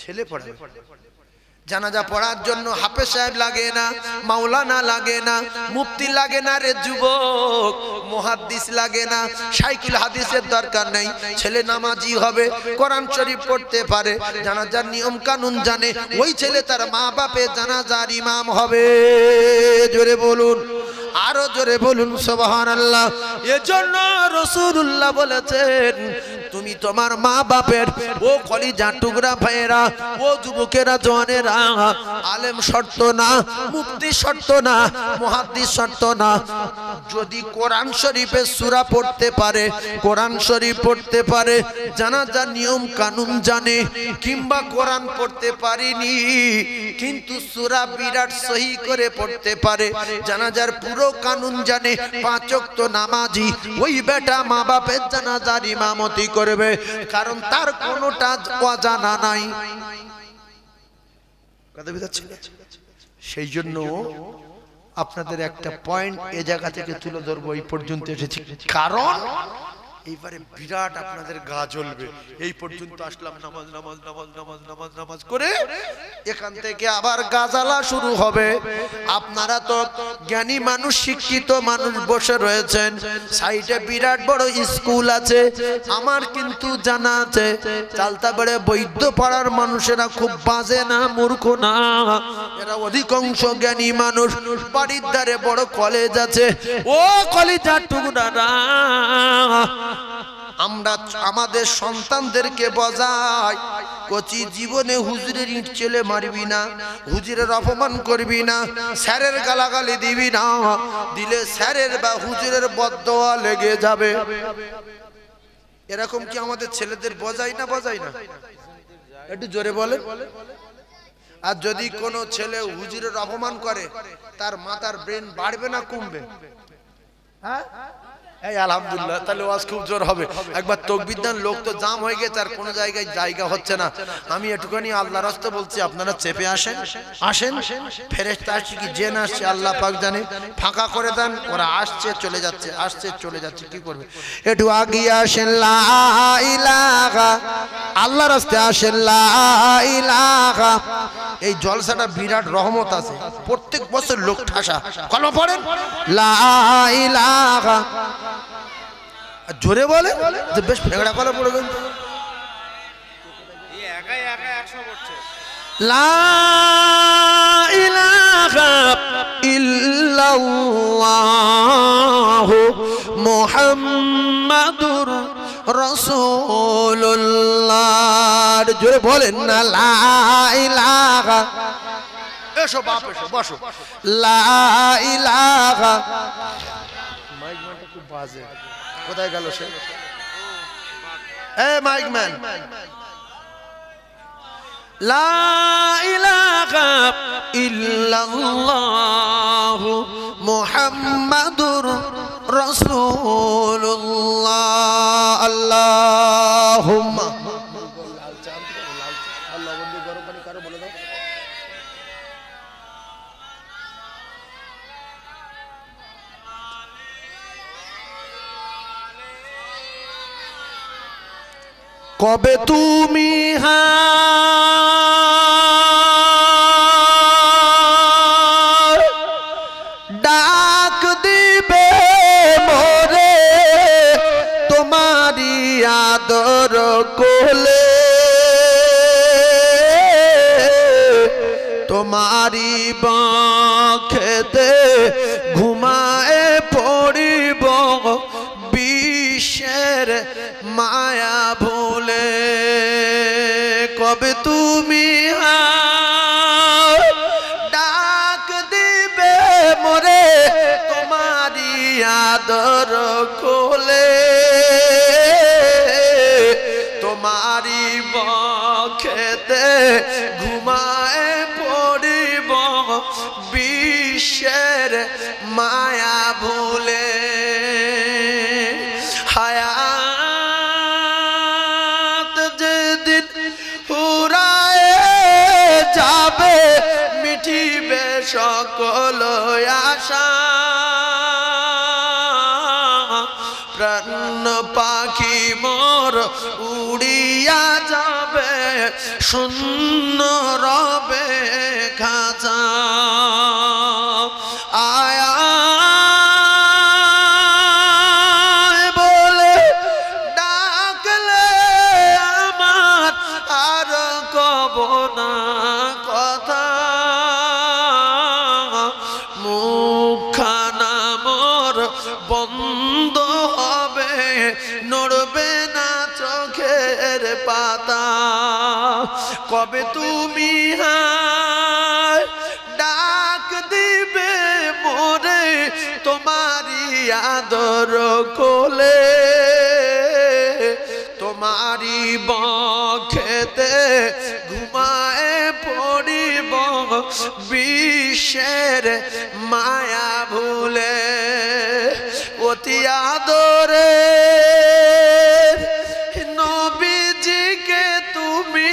ছেলে পড়াবে। জানাজা পড়ার জন্য হাফেজ সাহেব লাগে না, মাওলানা লাগে না, মুফতি লাগে না রে যুবক, মুহাদ্দিস লাগে না, শাইখুল হাদিসের দরকার নেই। ছেলে নামাজি হবে, কোরআন শরীফ পড়তে পারে, জানাজার নিয়ম কানুন জানে, ওই ছেলে তার মা বাপের জানাজার ইমাম হবে। জোরে বলুন, আরো জোরে বলুন সুবহানাল্লাহ। এজন্য রাসূলুল্লাহ বলেছেন তুমি তোমার মা বাপের, ও কলিজার টুকরা ভাইয়েরা, ও যুবকেরা, জওয়ানেরা, আলেম শর্ত না, মুফতি শর্ত না, মুহাদ্দিস শর্ত না, যদি কোরআন শরীফের সূরা পড়তে পারে, কোরআন শরীফ পড়তে পারে, জানাজার নিয়ম কানুন জানে, কিংবা কোরআন পড়তে পারেনি কিন্তু সূরা বিরাট সহি করে পড়তে পারে, জানাজার পুরো কানুন জানে, 5 ওয়াক্ত নামাজি, ওই বেটা মা বাপের জানাজার ইমামতি করবে, কারণ তার কোনোটা অজানা নাই। কথা বুঝাচ্ছি? সেই জন্য আপনাদের একটা পয়েন্ট এ জায়গা থেকে তুলে ধরবো, এই পর্যন্ত এসেছি কারণ এইবারে বিরাট আপনাদের গা জ্বলবে। এই পর্যন্ত আসলাম নামাজ নামাজ নামাজ নামাজ নামাজ নামাজ করে, এখান থেকে আবার গাজালা শুরু হবে। আপনারা তো জ্ঞানী মানুষ, শিক্ষিত মানুষ বসে রয়েছেন, সাইডে বিরাট বড় স্কুল আছে। আমার কিন্তু জানা আছে চালতাবাড়ে বৈদ্য পাড়ার মানুষেরা খুব বাজে না, মূর্খ না, এরা অধিকাংশ জ্ঞানী মানুষ। বাড়ির ধারে বড় কলেজ আছে, ও কলেজার টুকরারা, আমরা আমাদের সন্তানদেরকে বোঝাই, কচি জীবনে হুজুরের ইট চেলে মারবি না, হুজুরের অপমান করবি না, স্যারের গালাগালি দিবি না, দিলে স্যারের বা হুজুরের বদদোয়া লেগে যাবে। এরকম কি আমাদের ছেলেদের বোঝাই না? বোঝাই না? একটু জোরে বলেন। আর যদি কোনো ছেলে হুজুরের অপমান করে, তার মাথার ব্রেন বাড়বে না কমবে? হ্যাঁ, এই আলহামদুলিল্লাহ, তাহলে ওয়াজ খুব জোর হবে। একবার তাকবীর দেন, লোক তো জাম হয়ে গেছে, আর কোনো জায়গায় জায়গা হচ্ছে না। আমি একটুখানি আল্লাহর রাস্তায় বলছি, আপনারা চেপে আসেন, আসেন। ফেরেশতা আসছে কি জেন আসছে আল্লাহ পাক জানে, ফাঁকা করে দেন, ওরা আসছে চলে যাচ্ছে, আসছে চলে যাচ্ছে, কি করবে? একটু আগিয়ে আসেন, লা ইলাহা, আল্লাহর রাস্তায় আসেন, লা ইলাহা। এই জলসাটা বিরাট রহমত আছে, প্রত্যেক বছর লোক ঠাসা। কলমা পড়েন, লা ইলাহা। জোরে বলে যে বেশ ফেগড়া কলা পড়বেন। লা ইলাহা ইল্লাল্লাহু মুহাম্মাদুর রাসূলুল্লাহ। জোরে বলেন না, লা ইলাহা। এসো বাপ, এসো বসো। লা ইলাহা। মাইক ম্যানটা খুব বাজে, কোথায় গেল সে? এ মাইক ম্যান, লা ইলাহা ইল্লাল্লাহু মুহাম্মাদুর রাসূলুল্লাহ। আল্লাহুম্মা কবে তুমি ডাক দিবে মোরে তোমারি আদর কোলে, তোমারি বাঁখেতে ঘুমায় পড়িব বিশ্বের মায়া ভুলে। কবে তুমি ডাক দিবে মোরে তোমারি আদর কোলে, তোমারি বক্ষেতে ঘুমায় পড়িব বিশ্বের মায়া ভুলে। হায়াত যেদিন ফুরায় যাবে মিটিবে সকল আশা, প্রাণ পাখি মোর উড়িয়া যাবে শূন্য রবে খাঁচা। আয়া বলে ডাকলে আমার আর কব না কথা, মুখখানা মোর বন্ধ হবে নড়বে না চোখের পাতা। কবে তুমি ডাক দিবে মোরে তোমারি আদর কোলে, তোমারি বক্ষেতে ঘুমায় পড়িব বিশ্বের মায়া ভুলে। অতি আদরে নবীজিকে তুমি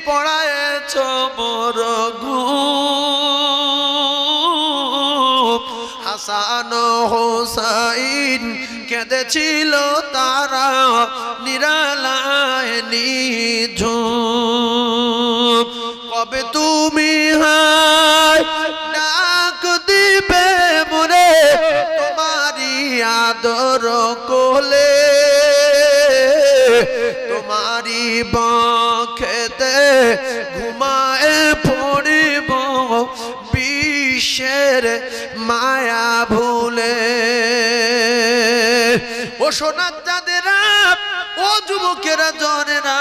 পড়ায়েছ মোর ঘুম, হাসান হোসাইন কেঁদেছিল তারা নিরালায় নিঝুম। কবে তুমি ডাক দিবে মোরে তোমারি আদর কোলে, তোমারি বক্ষেতে ঘুমায় পড়িব বিশ্বের মায়া ভুলে। ও সোনার চাঁদেরা, ও যুবকেরা জনেরা,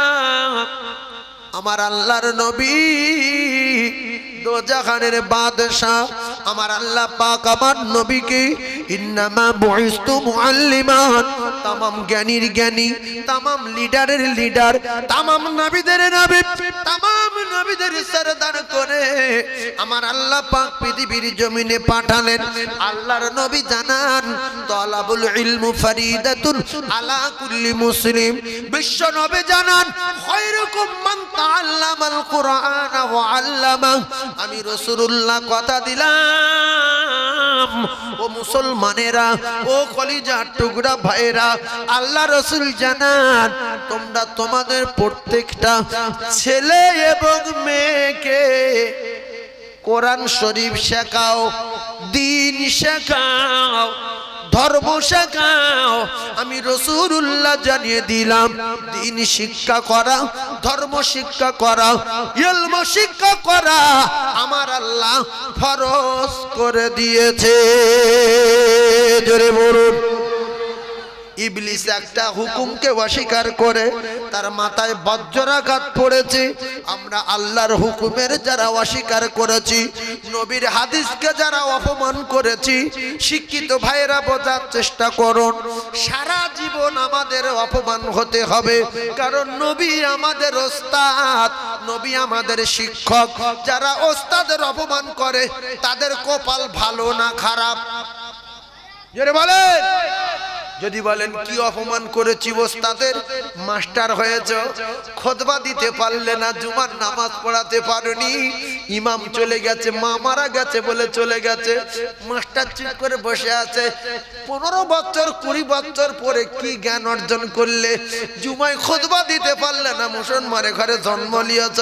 আমার আল্লাহর নবী দোজাখানের বাদশাহ আমার আল্লাহ পাক আমার নবীকে ইন্নামা বুইস্তু মুআল্লিমান, तमाम জ্ঞানীর জ্ঞানী, तमाम লিডারের লিডার, तमाम নবীদের নবী, तमाम নবীদের সরদার করে আমার আল্লাহ পাক পৃথিবীর জমিনে পাঠালেন। আল্লাহর নবী জানান তালাবুল ইলমু ফরিদাতুন আলা কুল্লি মুসলিম। বিশ্ব নবী জানান খায়রুকুম মান তাআল্লামাল কুরআন ওয়া আল্লামা। আমি রাসূলুল্লাহ কথা দিলাম ও মুসলমানেরা, ও কলিজার টুকরা ভাইরা, আল্লাহ রাসূল জানান তোমরা তোমাদের প্রত্যেকটা ছেলে এবং মেয়েকে কোরআন শরীফ শেখাও, দ্বীন শেখাও, ধর্ম শেখাও। আমি রাসূলুল্লাহ জানিয়ে দিলাম দ্বীন শিক্ষা করা, ধর্ম শিক্ষা করা, ইলম শিক্ষা করা আমার আল্লাহ ফরজ করে দিয়েছে। জোরে বলুন। ইবলিস একটা হুকুমকে অস্বীকার করে তার মাথায় বজ্রাঘাত পড়েছে। আমরা আল্লাহর হুকুমের যারা অস্বীকার করেছি, নবীর হাদিসকে যারা অপমান করেছি, শিক্ষিত ভাইরা বোঝার চেষ্টা করুন, সারা জীবন আমাদের অপমান হতে হবে। কারণ নবী আমাদের ওস্তাদ, নবী আমাদের শিক্ষক, যারা ওস্তাদের অপমান করে তাদের কপাল ভালো না খারাপ? জোরে বলেন। যদি বলেন কি অপমান করেছি ওস্তাদের, মাস্টার হয়েছ, খুতবা দিতে পারলে না, জুমার নামাজ পড়াতে পারোনি, ইমাম চলে গেছে, মা মারা গেছে বলে চলে গেছে, মাস্টার চুপ করে বসে আছে, 15 বছর 20 বছর পরে কি জ্ঞান অর্জন করলে? জুমায় খুতবা দিতে পারলে না, মুসলমানের ঘরে জন্ম নিয়েছ,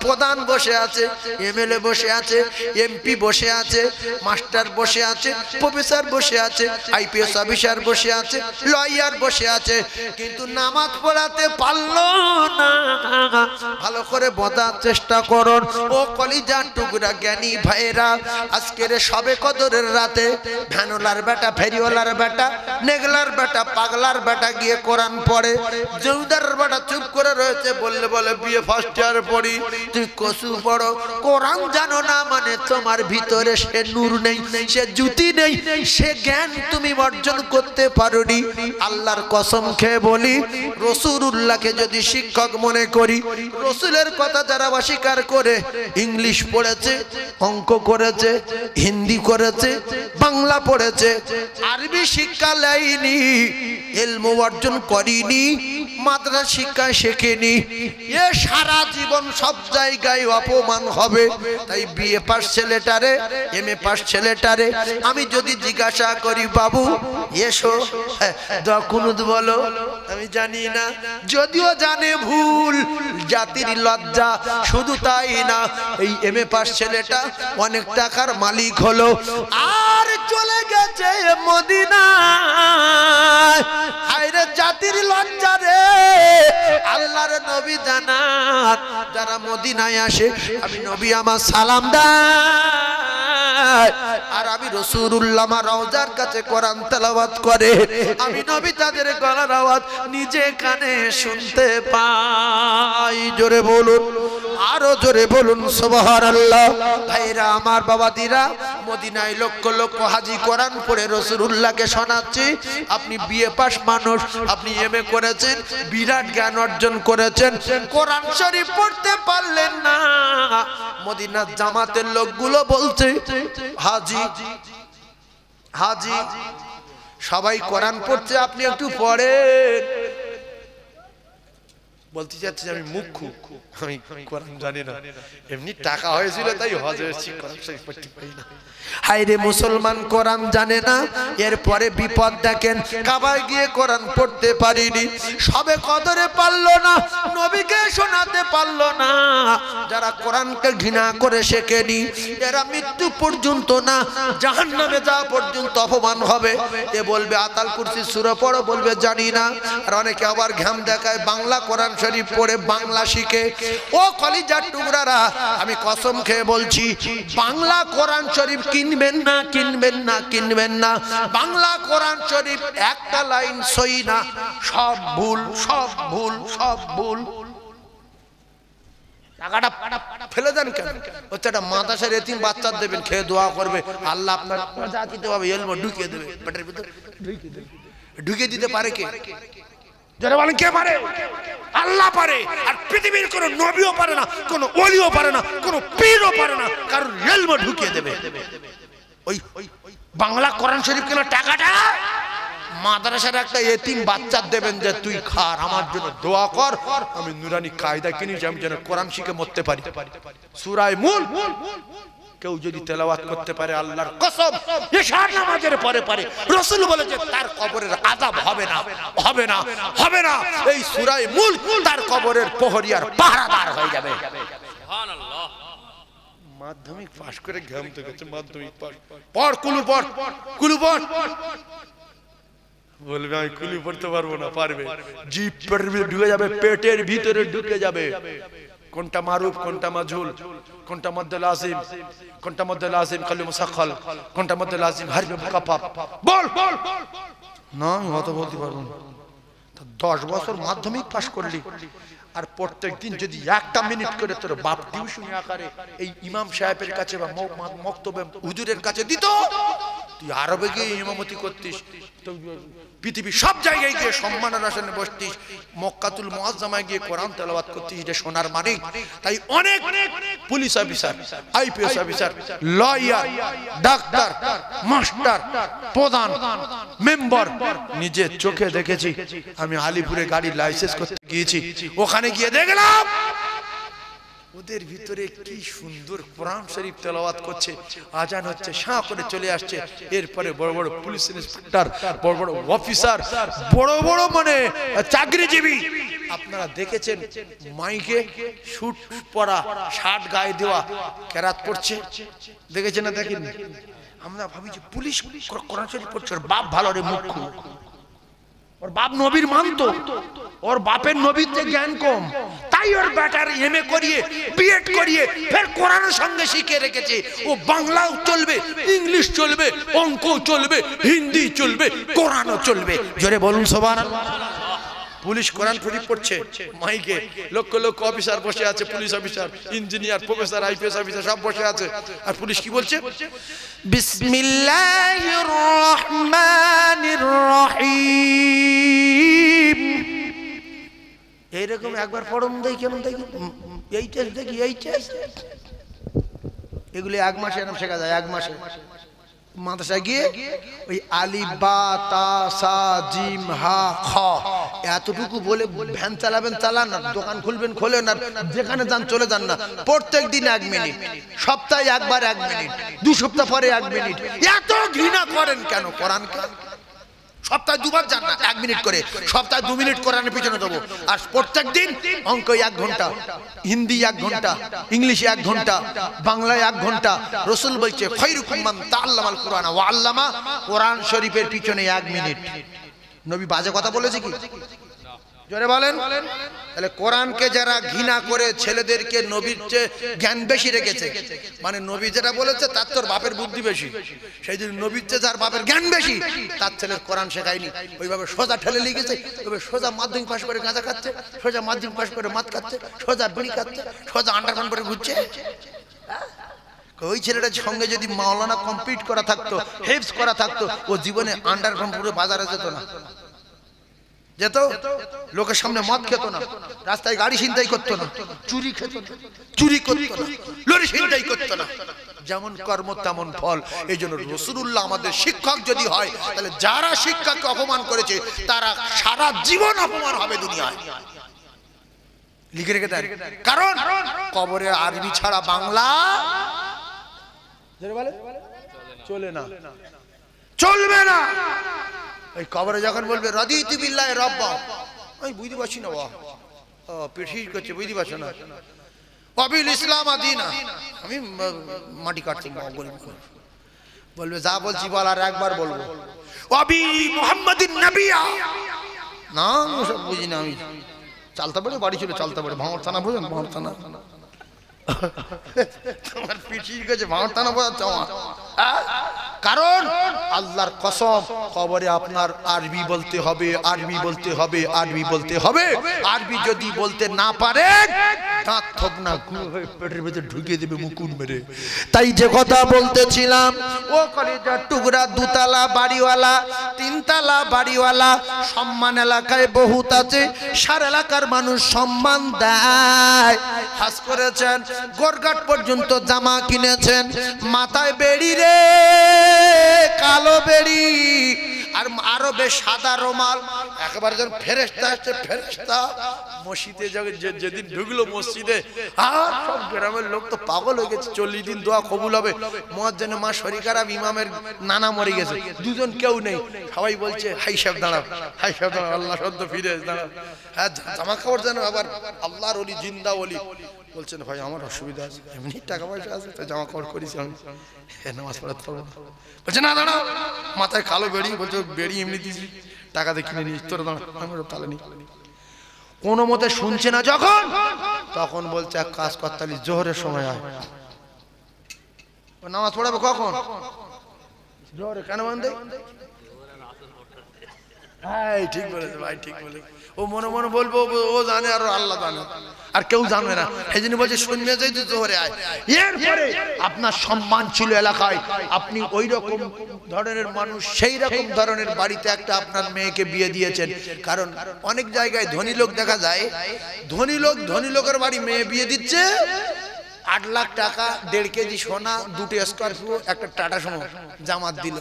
প্রধান বসে আছে, এমএলএ বসে আছে, এমপি বসে আছে, মাস্টার বসে আছে, প্রফেসর বসে আছে, আইপিএস অফিসার বসে আছে, লয়ার বসে আছে, কিন্তু নামাজ পড়াতে পারলো না। ভালো করে বোঝার চেষ্টা করুন ও কলিজার টুকরা জ্ঞানী ভাইরা, আজকের সবে কদরের রাতে ভ্যানওয়ালার বেটা, ফেরিওয়ালার বেটা, নেগলার বেটা, পাগলার বেটা গিয়ে কোরআন পড়ে, জমিদারের বেটা চুপ করে রয়েছে, বললে বলে বিয়ে ফার্স্ট ইয়ার পড়ি, তুই কসু পড়ো, কোরআন জানো না মানে তোমার ভিতরে সে নূর নেই, সে জ্যোতি নেই, সে জ্ঞান তুমি অর্জন করতে পারো। আল্লাহর কসম খেয়ে বলি, রাসূলুল্লাহকে যদি শিক্ষক মনে করি, রাসূলের কথা যারা অস্বীকার করে, ইংলিশ পড়েছে, অঙ্ক করেছে, হিন্দি করেছে, বাংলা পড়েছে, আরবি শিক্ষা লাইনি, ইলম অর্জন করিনি, মাদ্রাসা শিক্ষা শেখেনি, এ সারা জীবন সব জায়গায় অপমান হবে। তাই বিএ পাস ছেলেটারে, এমএ পাস ছেলেটারে আমি যদি জিজ্ঞাসা করি, বাবু এসো দোয়া কুনুত বলো, আমি জানি না, যদিও জানে ভুল, জাতির লজ্জা। শুধু তাই না, এই এমএ পাস ছেলেটা অনেক টাকার মালিক হলো, আর চলে গেছে মদিনায়। হায়রে জাতির লজ্জা রে, আল্লাহর নবী জানান, যারা মদিনায় আসে আমি নবী আমার সালাম দেয়, আর আমি রাসূলুল্লাহ আমার রওজার কাছে কোরআন তেলাওয়াত করে, আমি নবী তাদের গলার আওয়াজ নিজে কানে শুনতে পাই। জোরে বলুন, আরো জোরে বলুন সুবহানাল্লাহ। ভাইরা আমার, বাবাদিরা, মদিনায় লক্ষ লক্ষ হাজি কোরআন পড়ে রাসূলুল্লাহকে শোনাচ্ছি। আপনি বিএ পাস মানুষ, আপনি এমএ করেছেন, বিরাট জ্ঞান অর্জন করেছেন, কোরআন শরীফ পড়তে পারলেন না। মদিনার জামাতের লোকগুলো বলছে, হাজি হাজি সবাই কোরআন পড়ছে, আপনি একটু পড়েন। বলতে চাচ্ছি আমি মুখ্য, আমি কোরআন জানি না, এমনি টাকা হয়েছিল তাই হজ হয়েছি, কোরআন শরীফ পড়তে পারি না। হায়রে মুসলমান কোরআন জানে না, এরপরে বিপদ দেখেন, কাবায় গিয়ে কোরআন পড়তে পারিনি, সবে কদরে পারলো না, নবীকে শোনাতে পারলো না। যারা কোরআনকে ঘৃণা করে শেখেনি, এরা মৃত্যু পর্যন্ত না, জাহান্নামে যাওয়া পর্যন্ত অপমান হবে। এ বলবে আতাল কুরসি সূরা পড়ো, বলবে জানি না। আর অনেকে আবার ঘাম দেখায়, বাংলা কোরআন শরীফ পড়ে বাংলা শিখে। ও কলিজার টুকরারা, আমি কসম খেয়ে বলছি, বাংলা কোরআন শরীফ কিনবেন না, কিনবেন না, কিনবেন না। বাংলা কোরআন শরীফ একটা লাইন সই না, সব ভুল, সব ভুল, সব ভুল। টাকাটা ফেলে দেন কেন? হচ্ছে একটা মাদ্রাসার এতিম বাচ্চা দেবেন, খেয়ে দোয়া করবে, আল্লাহ আপনার যা দিতে হবে এলমো ঢুকিয়ে দেবে, পেটের ভিতর ঢুকিয়ে দিতে পারে কে? যারা বলেন কে পারে? আল্লাহ পারে। আর পৃথিবীর কোন নবীও পারে না, কোন ওলিও পারে না, কোন পীরও পারে না, কারণ এলমো ঢুকিয়ে দেবে। ওই বাংলা কোরআন শরীফ কেন টাকাটা মাদ্রাসার একটা এতিম বাচ্চা দেবেন, যে তুই খার, আমার জন্য দোয়া কর, আমি নুরানি কায়দা কিনেছি, আমি যেন কোরআন শিখে মরতে পারি। সূরা মুলক কেউ যদি তেলাওয়াত করতে পারে, আল্লাহর কসম ইশার নামাজের পরে পরে রাসূল বলেছে তার কবরের আযাব হবে না, হবে না, হবে না। এই সূরা মুলক তার কবরের প্রহরী আর পাহারাদার হয়ে যাবে। সুবহানাল্লাহ। মাধ্যমিক পাশ করে ঘামতে গেছে, মাধ্যমিক পাশ, পড় কুলু পড়, কুলু পড়। বলবে আমি কুলু পড়তে পারবো না, পারবে। জিভ ঢুকে যাবে, পেটের ভিতরে ঢুকে যাবে। কোনটা মারুফ, কোনটা মাজহুল, কোনটা মদ্দে লাজিম, কোনটা মদ্দে লাজিম কালু মুসাক্কাল, কোনটা মদ্দে লাজিম হারফে মুকাফফাফ, বল না, আমি অত বলতে পারবো না। 10 বছর মাধ্যমিক পাশ করলি, আর প্রত্যেকদিন যদি একটা মিনিট করে তোর বাপ টিউশন আকারে এই ইমাম সাহেবের কাছে বা মক্তবে হুজুরের কাছে দিত, তুই আরবে গিয়ে ইমামতি করতিস, তো পৃথিবীর সব জায়গায় গিয়ে সম্মানের আসনে বসতিস, মক্কাতুল মুআজ্জামায় গিয়ে কোরআন তেলাওয়াত করতিস, এটা সোনার মানিক। তাই অনেক police officer, IPS officer, lawyer, doctor, master, প্রধান, মেম্বার নিজের চোখে দেখেছি। আমি আলিপুরে গাড়ি লাইসেন্স করতে গিয়েছি, ওখানে গিয়ে দেখলাম ওদের ভিতরে কি সুন্দর কোরআন শরীফ তেলাওয়াত করছে, আজান হচ্ছে, শাঁ করে চলে আসছে। এরপরে বড় বড় পুলিশ ইন্সপেক্টর, বড় বড় অফিসার, বড় বড় মানে চাকরিজীবী আপনারা দেখেছেন মাইকে শুট পরা, শার্ট গায়ে দেওয়া কেরাত পড়ছে, দেখেছেন না? দেখেন, আমরা ভাবি যে পুলিশ কোরআন শরীফ পড়ছে, ওর বাপ ভালো রে মুখ্য, ওর বাপ নবীর মানতো, ওর বাপের নবীর থেকে জ্ঞান কম, তাই ওর বেটার এমএ করিয়ে বিএড করিয়ে ফের কোরআনের সঙ্গে শিখে রেখেছে। ও বাংলাও চলবে, ইংলিশ চলবে, অঙ্ক চলবে, হিন্দি চলবে, কোরআনও চলবে। জোরে বলুন সুবহানাল্লাহ। পুলিশ কোরআন শরীফ পড়ছে মাইকে, লক্ষ লক্ষ অফিসার বসে আছে, police officer, engineer, professor, IPS officer সব বসে আছে। আর পুলিশ কি বলছে? বিসমিল্লাহির রহমানির রহিম। এইরকম একবার পড়ুন দেখি, কেমন দেখি, এই টেস্ট দেখি, এই টেস্ট, এগুলি 1 মাসে এরকম শেখা যায়। 1 মাসে মাদ্রাসায় গিয়ে ওই আলিফ বা তা সা জিম হা খ এতটুকু বলে ভ্যান চালাবেন, চালান না, দোকান খুলবেন খোলেন, আর যেখানে যান চলে যান না। প্রত্যেক দিন 1 মিনিট, সপ্তাহে একবার 1 মিনিট, 2 সপ্তাহ পরে 1 মিনিট। এত ঘৃণা করেন কেন কোরআনকে? সপ্তাহে 2 বার যান না, 1 মিনিট করে, সপ্তাহে 2 মিনিট কোরআনের পিছনে দেবো। আর প্রত্যেক দিন অঙ্ক 1 ঘন্টা, হিন্দি 1 ঘন্টা, ইংলিশে 1 ঘন্টা, বাংলায় 1 ঘন্টা। রসুল বলছে খায়রুকুম মান তাআল্লামাল কুরআন ওয়া আল্লামা, কোরআন শরীফের পিছনে 1 মিনিট। নবী বাজে কথা বলেছে কি? জোরে বলেন। তাহলে কোরআনকে যারা ঘৃণা করে ছেলেদেরকে নবীর চেয়ে জ্ঞান বেশি রেখেছে, মানে নবী যেটা বলেছে তার তোর বাপের বুদ্ধি বেশি, সেই জন্য নবীর চেয়ে যার বাপের জ্ঞান বেশি তার ছেলের কোরআন শেখায়নি, ওইভাবে সোজা ঠেলে লিখেছে, ওইভাবে সোজা মাধ্যমিক পাশ করে গাঁজা খাচ্ছে, সোজা মাধ্যমিক পাশ করে মদ খাচ্ছে, সোজা বিড়ি খাচ্ছে, সোজা আন্ডারগ্রাউন্ড করে ঘুরছে। ওই ছেলেটার সঙ্গে যদি মাওলানা কমপ্লিট করা থাকতো, হেফজ করা থাকতো, ও জীবনে আন্ডারগ্রাউন্ড পুরো বাজারে যেত না, যেত লোকের সামনে মদ খেত না, রাস্তায় গাড়ি ছিনতাই করতো না, চুরি খেত না, চুরি করতো না, লরি ছিনতাই করতো না। যেমন কর্ম তেমন ফল। এই জন্য রাসূলুল্লাহ আমাদের শিক্ষক যদি হয়, তাহলে যারা শিক্ষাকে অপমান করেছে তারা সারা জীবন অপমান হবে দুনিয়ায়। লিখে রেখে দেন, কারণ কবরে আরবি ছাড়া বাংলা চলে না, চলবে না। ওই কবরে যখন বলবে রাদিতু বিল্লাহি রাব্বা, আমি বুঝতে পারছি না, বাহ পেশির করছে, বুঝতে পারছো না, ওয়াবিল ইসলাম আদিনা, আমি মাটি কাটছি, বলবে যা বলছি বল, আর একবার বলবো ওয়াবি মুহাম্মাদিন নবিয়া, না সব বুঝি না আমি। চালতে পারে, বাড়ি ছিল চালতে পারে, ভাঙর থানা বোঝেন, ভাঙর থানা, তোমার পিঠির কাছে ভাঙর থানা বোঝাচ্ছে আমার। কারণ আল্লাহর কসম, কবরে আপনার আরবি বলতে হবে, আরবি বলতে হবে, আরবি বলতে হবে। আরবি যদি বলতে না পারে দাঁত থবনা পেটের ভেতরে ঢুকিয়ে দেবে মুকুন মেরে। তাই যে কথা বলতেছিলাম, ও কলেজার টুকরা, 2 তালা বাড়িওয়ালা, 3 তালা বাড়িওয়ালা, সম্মান এলাকায় বহুত আছে, সার এলাকার মানুষ সম্মান দেয়। হাজ করেছেন, গোরঘাট পর্যন্ত জামা কিনেছেন, মাথায় বেড়ি রে, কালো বেড়ি, আর আরবে সাদা রুমাল। একবার যখন ফেরেশতা আসছে, ফেরেশতা মসজিদে যেদিন ঢুকলো মসজিদে, আর সব গ্রামের লোক তো পাগল হয়ে গেছে, 40 দিন দোয়া কবুল হবে। মুয়াজ্জিনের মা শরীর খারাপ, ইমামের নানা মরে গেছে, 2 জন কেউ নেই। সবাই বলছে হাই সাহেব দাঁড়াও, হাই সাহেব দাঁড়াও, আল্লাহ সদ্য ফিরে দাঁড়াও। হ্যাঁ, জামা কাপড় যেন আবার আল্লাহর ওলি, জিন্দা ওলি। বলছেন ভাই আমার অসুবিধা আছে, এমনি টাকা পয়সা আছে তো জামা কাপড় করেছি আমি, নামাজ পড়াতে পারবো। বলছে না দাঁড়াও, মাথায় কালো বেড়ি, বলছে বেড়ি এমনি দিয়েছি, টাকা দিয়ে কিনে নিয়েছি, তোর দাঁড়া, আমি তাহলে নি। কোনো মতে শুনছে না যখন, তখন বলছে এক কাজ করতালি, জোহরের সময় হয়, নামাজ পড়াবে কখন? জোহরে। কেন বন্ধে? হ্যাঁ ঠিক বলেছে ভাই, ঠিক বলে। ও মনে মনে বলবো ও জানে আর আল্লাহ জানে, আর কেউ জানে না। এই জন্য বলছে শুনবে যাই তুই জোহরে আয়। এরপরে আপনার সম্মান ছিল এলাকায়, আপনি ওই রকম ধরনের মানুষ, সেই রকম ধরনের বাড়িতে একটা আপনার মেয়েকে বিয়ে দিয়েছেন। কারণ অনেক জায়গায় ধনী লোক দেখা যায়, ধনী লোকের বাড়ি মেয়ে বিয়ে দিচ্ছে, 8 লাখ টাকা, 1.5 কেজি সোনা, 2টি স্করপিও, একটা টাটা সুমো জামাত দিল।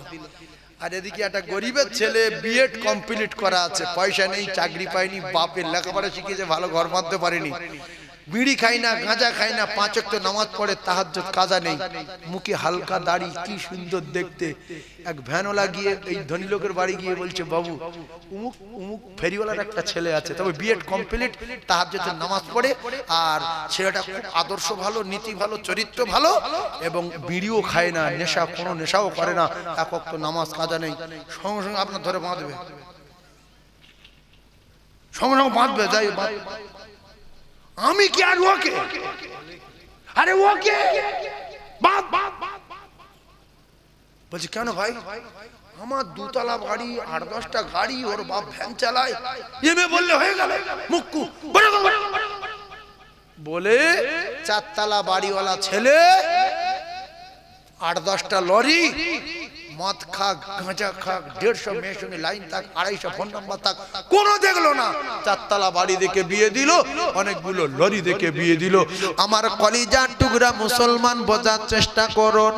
আর এদিকে একটা গরিবের ছেলে বিএড কমপ্লিট করা আছে, পয়সা নেই, চাকরি পায়নি, বাপের লেখাপড়া শিখিয়েছে, ভালো ঘর বাঁধতে পারেনি, বিড়ি খাই না, গাঁজা খাই না, 5 ওয়াক্ত নামাজ পড়ে, তাহাজ্জুদ কাজা নেই, মুখে হালকা দাড়ি, কি সুন্দর দেখতে। এক ভ্যানওয়ালা গিয়ে এই ধনী লোকের বাড়ি গিয়ে বলছে, বাবু উমুক উমুক ফেরিওয়ালার একটা ছেলে আছে, তবে বিএড কমপ্লিট, তাহাজ্জুদের নামাজ পড়ে, আর ছেলেটা খুব আদর্শ ভালো, নীতি ভালো, চরিত্র ভালো, এবং বিড়িও খায় না, নেশা, কোনো নেশাও করে না, 1 ওয়াক্ত নামাজ কাজা নেই। সঙ্গে সঙ্গে আপনার ধরে বাঁধবে, সঙ্গে সঙ্গে বাঁধবে, যাই আমি কি আর ওকে, আরে ওকে বলছি কেন ভাই, আমার 2 তলা বাড়ি, 8-10টা গাড়ি, ওর বাপ ভ্যান চালায়, এমএ বললে হয়ে গেল, মুক্কু বলে 4 তলা বাড়িওয়ালা ছেলে, 8-10টা লরি, মদ খাক, গাঁজা খাক, 150 মেয়ের সঙ্গে লাইন থাক, 250 ফোন নাম্বার থাক, কোনো দেখলো না, 4 তলা বাড়ি দেখে বিয়ে দিল, অনেকগুলো লরি দেখে বিয়ে দিল। আমার কলিজার টুকরা মুসলমান, বোঝার চেষ্টা করুন,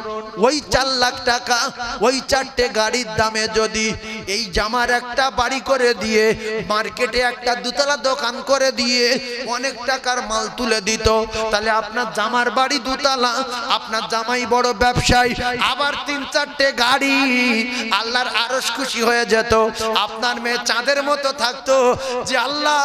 ওই 4 লাখ টাকা, ওই 4টে গাড়ির দামে যদি এই জামার একটা বাড়ি করে দিয়ে, মার্কেটে একটা 2 তলা দোকান করে দিয়ে অনেক টাকার মাল তুলে দিত, তাহলে আপনার জামার বাড়ি 2 তলা, আপনার জামাই বড় ব্যবসায়ী, আবার 3-4টে গাড়ি, আল্লাহর আরশ খুশি হয়ে যেত, আপনার মেয়ে চাঁদের মতো থাকতো, যে আল্লাহ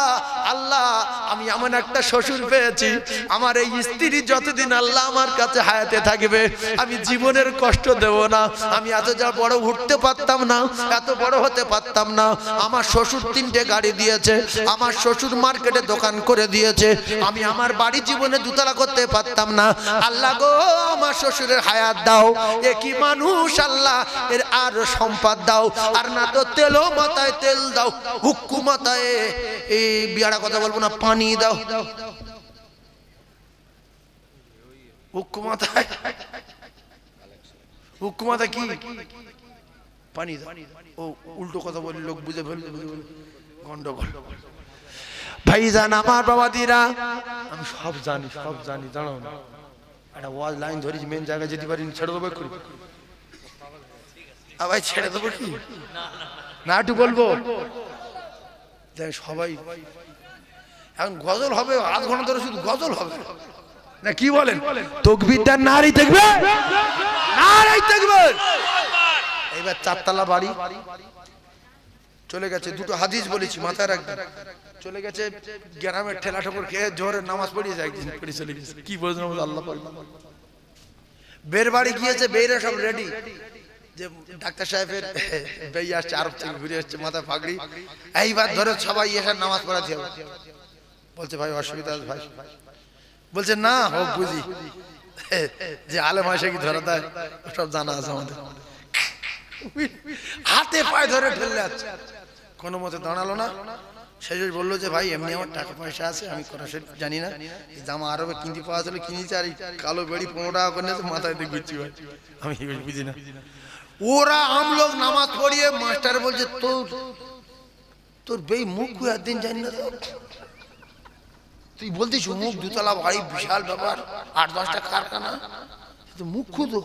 আল্লাহ আমি এমন একটা শ্বশুর পেয়েছি, আমার এই স্ত্রী যতদিন আল্লাহ আমার কাছে হায়াতে থাকবে, আমি জীবনের কষ্ট দেব না, আমি এত যা বড় উঠতে পারতাম না, এত বড় হতে পারতাম না, আমার শ্বশুর 3টে গাড়ি দিয়েছে, আমার শ্বশুর মার্কেটে দোকান করে দিয়েছে, আমি আমার বাড়ি জীবনে 2 তলা করতে পারতাম না, আল্লাহ গো আমার শ্বশুরের হায়াত দাও, একই মানুষ আল্লাহ এর আর সম্পদ দাও, আর না তো তেলও মাথায় তেল দাও, হুক্কু মাথায় এই বিয়ারা কথা বলবো না, পানি দাও, হুক্কু মাথায়, হুক্কু মাথায় কি পানি দাও, ও উল্টো কথা বলি, লোক বুঝে ফেলবে, গন্ডগোল। ভাইজান আমার বাবাদিরা, আমি সব জানি জানো না, একটা ওয়াজ লাইন ধরেছি, মেন জায়গায় যেতে পারিনি, ছেড়ে দেবো করি, আবার ছেড়ে দেবো কি না, একটু বলবো, সবাই এখন গজল হবে, 8 ঘন্টা ধরে শুধু গজল হবে না, কি বলেন, তাকবীরটা নারী দেখবে, নারী দেখবে। এইবার 4 তলা বাড়ি চলে গেছে, 2টো হাদিস বলেছি মাথায় রাখবেন, চলে গেছে গ্রামের ঠেলা ঠোকর খেয়ে জোহরের নামাজ পড়িয়েছে, একদিন পড়ে চলে গেছে, কি বলছেন আল্লাহ পাক। বের বাড়ি গিয়েছে, বেরে সব রেডি, যে ডাক্তার সাহেবের বেই আসছে, আরব থেকে ঘুরে আসছে, মাথায় পাগড়ি, এইবার ধরে সবাই এসে নামাজ পড়াতে হবে। বলছে ভাই অসুবিধা আছে ভাই, বলছে না হোক বুঝি, যে আলেম আসে কি ধরে দেয় সব জানা আছে আমাদের, হাতে পায়ে ধরে ঠেলে যাচ্ছে, কোনো মতে দাঁড়ালো না, শেষ বললো যে ভাই এমনি আমার টাকা পয়সা আছে, আমি কোনো জানি না, জামা আরবে কিনতে পাওয়া ছিল কিনেছি, আর কালো বেড়ি 15 টাকা করে নিয়েছে, মাথায় দিয়ে ঘুরছি ভাই, আমি বুঝি না। ওরা আমলোক নামাজ পড়িয়ে মাস্টার বলছে, তোর বেই মুখ একদিন জানি না, তুই বলতিস মুখ 2 তলা বাড়ি, বিশাল ব্যাপার, 8-10টা কারখানা, মুখ খুঁজো।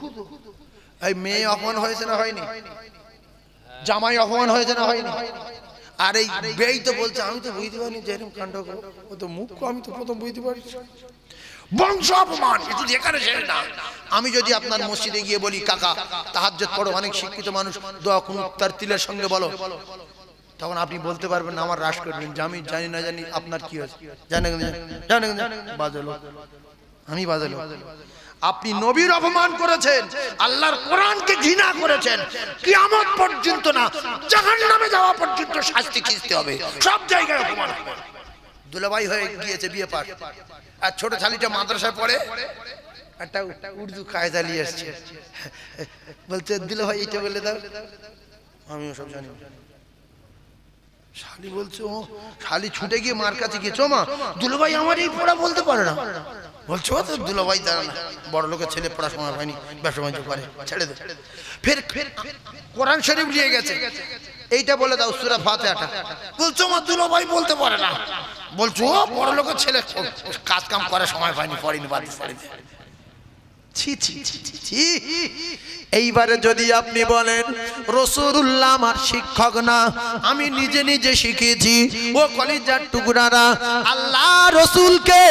এই মেয়ে অপমান হয়েছে না হয়নি, জামাই অপমান হয়েছে না হয়নি, আর এই বেই তো বলছে আমি তো বুঝতে পারিনি যে এরকম কাণ্ড করো, ও তো মুখ আমি তো প্রথম বুঝতে পারি, বংশ অপমান। শুধু এখানে শেষ না, আমি যদি আপনার মসজিদে গিয়ে বলি কাকা তাহাজ্জুদ পড়ো, অনেক শিক্ষিত মানুষ দোয়া কুনুত তার তিলের সঙ্গে বলো, তখন আপনি বলতে পারবেন না আমার রাশ করবেন, যে আমি জানি না জানি আপনার কি হয়েছে, জানেন বাজলো, আমি বাজলো। আপনি নবীর অপমান করেছেন, আল্লাহর কোরআনকে ঘৃণা করেছেন, কিয়ামত পর্যন্ত না, জাহান্নামে যাওয়া পর্যন্ত শাস্তি খিস্তে হবে, সব জায়গায় অপমান হবে। দুলাভাই হয়ে গিয়েছে বিয়ে পাশ, আর ছোট ছালিটা মাদ্রাসায় পড়ে, একটা উর্দু কায়দা নিয়ে এসছে, বলছে দুলাভাই এটা বলে দাও, আমিও সব জানি, শালি বলছে ও শালি ছুটে গিয়ে মার কাছে গেছো মা দুলাভাই আমার এই পড়া বলতে পারে না বলছো তো দুলাভাই দাঁড়া না বড় লোকের ছেলে পড়া সময় হয়নি ব্যবসা বাণিজ্য করে ছেড়ে দে ফের কোরআন শরীফ নিয়ে গেছে এইটা বলে দাও সূরা ফাতিহাটা বলছো মা দুলাভাই বলতে পারে না বলছো বড় লোকের ছেলে কাজ কাম করে সময় হয়নি পড়িনি বাদ পড়িনি ছি ছি ছি। এইবারে যদি আপনি বলেন রাসূলুল্লাহ আমার শিক্ষক না, আমি নিজে নিজে শিখেছি, ও কলিজার টুকরারা, আল্লাহ রাসূলকে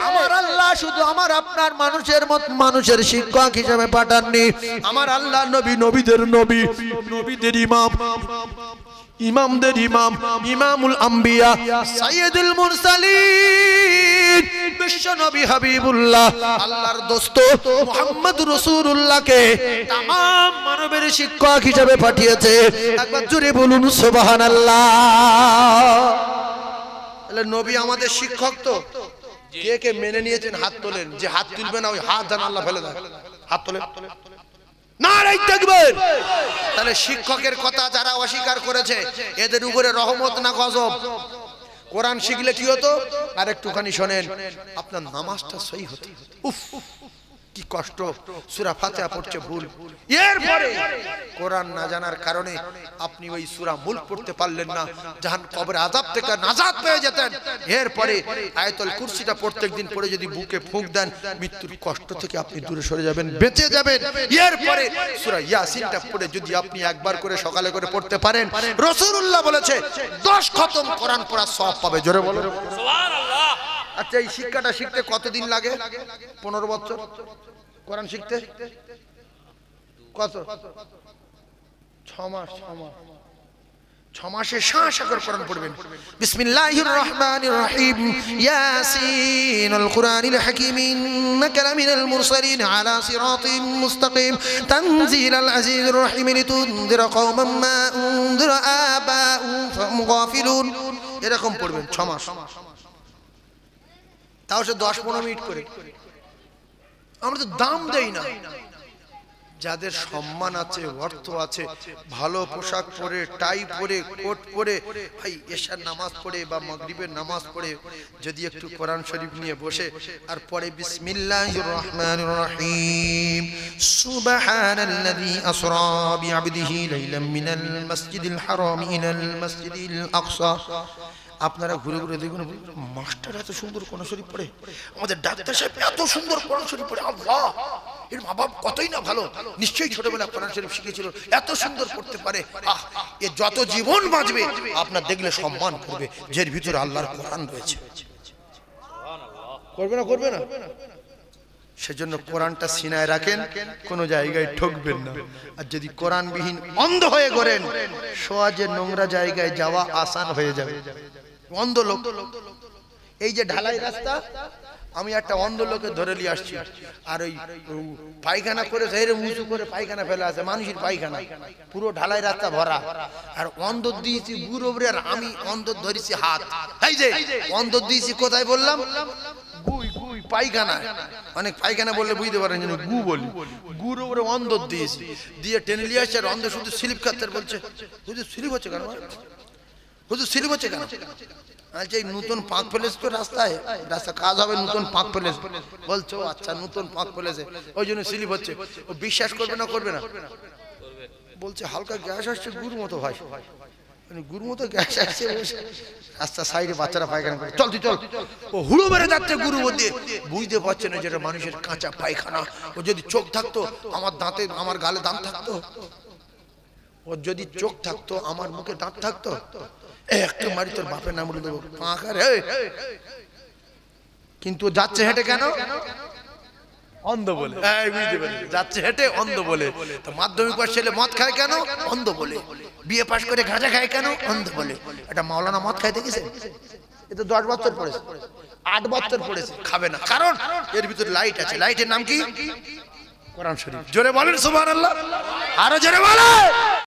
আমার আল্লাহ শুধু আমার আপনার মানুষের শিক্ষক হিসেবে পাঠাননি। আমার আল্লাহ নবী নবীদের নবী, নবীদের ইমাম, ইমামদের ইমাম, ইমামুল আম্বিয়া, সাইয়্যিদুল মুরসালিন, বিশ্ব নবী হাবিবুল্লাহ, আল্লাহর দোস্ত মুহাম্মদ রাসূলুল্লাহকে तमाम মানবের শিক্ষক হিসেবে পাঠিয়েছে। একবার জোরে বলুন সুবহানাল্লাহ। তাহলে নবী আমাদের শিক্ষক তো কে কে মেনে নিয়েছেন হাত তোলেন, যে হাত তুলবে না ওই হাত যেন আল্লাহ ফেলে দেয়। হাত তোলেন, নারে তাকবীর। তাহলে শিক্ষকের কথা যারা অস্বীকার করেছে এদের উপরে রহমত না গজব? কোরআন শিখলে কি হতো? আর একটুখানি শোনেন, আপনার নামাজটা সহি হতো। উফ কি কষ্ট, সূরা ফাতিহা পড়ছে ভুল, এরপরে কোরআন না জানার কারণে আপনি ওই সূরা মুলক পড়তে পারলেন না, জাহান কবরে আযাব থেকে নাজাত পেয়ে যেতেন। এরপরে আয়াতুল কুরসিটা প্রত্যেকদিন পড়ে যদি বুকে ফুঁক দেন, মৃত্যুর কষ্ট থেকে আপনি দূরে সরে যাবেন, বেঁচে যাবেন। এরপরে সূরা ইয়াসিনটা পড়ে যদি আপনি একবার করে সকালে করে পড়তে পারেন, রাসূলুল্লাহ বলেছে 10 খতম কোরআন পড়ার সওয়াব পাবে। জোরে বলেন সুবহানাল্লাহ। আচ্ছা এই শিক্ষাটা শিখতে কতদিন লাগে? 15 বছর কোরআন শিখতে? কত? 6 মাস। 6 মাসে শাঁ করে কোরআন পড়বেন। বিসমিল্লাহির রহমানির রহিম, ইয়াসিনুল কুরআনিল হাকীম, ইন্নাকা লামিনাল মুরসালিন আলা সিরাতিন মুস্তাকিম, তানজিলাল আজিজির রহিম, লিতুনদিরা কওমান মা উনদিরা আবাউহুম ফাহুম গাফিলুন। এরকম পড়বেন 6 মাস। তাও সে 10-15 মিনিট করে। আমরা তো দাম দেই না। যাদের সম্মান আছে, অর্থ আছে, ভালো পোশাক পরে, টাই পরে, কোট পরে, ভাই এশার নামাজ পড়ে বা মাগরিবের নামাজ পড়ে যদি একটু কোরআন শরীফ নিয়ে বসে আর পরে বিসমিল্লাহির রহমানির রহিম, সুবহানাল্লাযী আসরা বিআবদিহি লাইলাম মিনাল মাসজিদিল হারাম ইলাল মাসজিদিল আকসা। আপনারা ঘুরে ঘুরে দেখুন, মাস্টার এত সুন্দর কোরআন শরীফ পড়ে, আমাদের ডাক্তার সাহেব এত সুন্দর কোরআন শরীফ পড়ে, আল্লাহ এর মা বাপ কতই না ভালো, নিশ্চয়ই ছোটবেলা কোরআন শরীফ শিখেছিল, এত সুন্দর পড়তে পারে। এ যত জীবন বাঁচবে আপনার দেখলে সম্মান করবে, যার ভিতরে আল্লাহর কোরআন রয়েছে। করবে না? করবে না? সেজন্য কোরআনটা সিনায় রাখেন, কোনো জায়গায় ঠকবেন না। আর যদি কোরআনবিহীন অন্ধ হয়ে গড়েন, সহজে নোংরা জায়গায় যাওয়া আসান হয়ে যাবে। অন্ধ লোক, এই যে ঢালাই রাস্তা, আমি একটা অন্ধ লোকে ধরে নিয়ে আসছি, আর ওই পায়খানা করে ধরে উঁচু করে পায়খানা ফেলে আছে, মানুষের পায়খানা পুরো ঢালাই রাস্তা ভরা, আর অন্ধ দিয়েছি গুড় ওপরে, আর আমি অন্ধ ধরেছি হাত। এই যে অন্ধ দিয়েছি কোথায় বললাম? গুই গুই পায়খানা, অনেক পায়খানা বললে বুঝতে পারেন যেন গু বলি, গুড় ওপরে অন্ধ দিয়েছি, দিয়ে টেনে নিয়ে আসছে, আর অন্ধ শুধু স্লিপ খাচ্ছে, বলছে হুজুর স্লিপ হচ্ছে কেন? হুজুর স্লিপ হচ্ছে কেন? আচ্ছা এই নতুন পাঁক ফেলেছে তো রাস্তায়, রাস্তা কাজ হবে, নতুন পাঁক ফেলেছে। বলছো আচ্ছা নতুন পাঁক ফেলেছে ওই জন্য স্লিপ হচ্ছে। ও বিশ্বাস করবে না? করবে না? বলছে হালকা গ্যাস আসছে গুড় মতো, ভাই গুড় মতো গ্যাস আসছে, রাস্তা সাইডে বাচ্চারা পায়খানা করে, চল তুই চল। ও হুড়ো মেরে যাচ্ছে গুরু মধ্যে, বুঝতে পারছে না যেটা মানুষের কাঁচা পায়খানা। ও যদি চোখ থাকতো, আমার দাঁতে আমার গালে দাঁত থাকতো, ওর যদি চোখ থাকতো, আমার মুখে দাঁত থাকতো, একটা মারি তোর বাপের নাম বলে দেবো পাঁকার। কিন্তু যাচ্ছে হেঁটে কেন? অন্ধ বলে। যাচ্ছে হেঁটে অন্ধ বলে। তো মাধ্যমিক পাশ ছেলে মদ খায় কেন? অন্ধ বলে। বিয়ে পাশ করে গাঁজা খায় কেন? অন্ধ বলে। এটা মাওলানা মদ খায় দেখেছে? এ তো 10 বছর পড়েছে, 8 বছর পড়েছে, খাবে না, কারণ এর ভিতরে লাইট আছে। লাইটের নাম কি? কোরআন শরীফ। জোরে বলেন সুবহানাল্লাহ, আরো জোরে বলেন।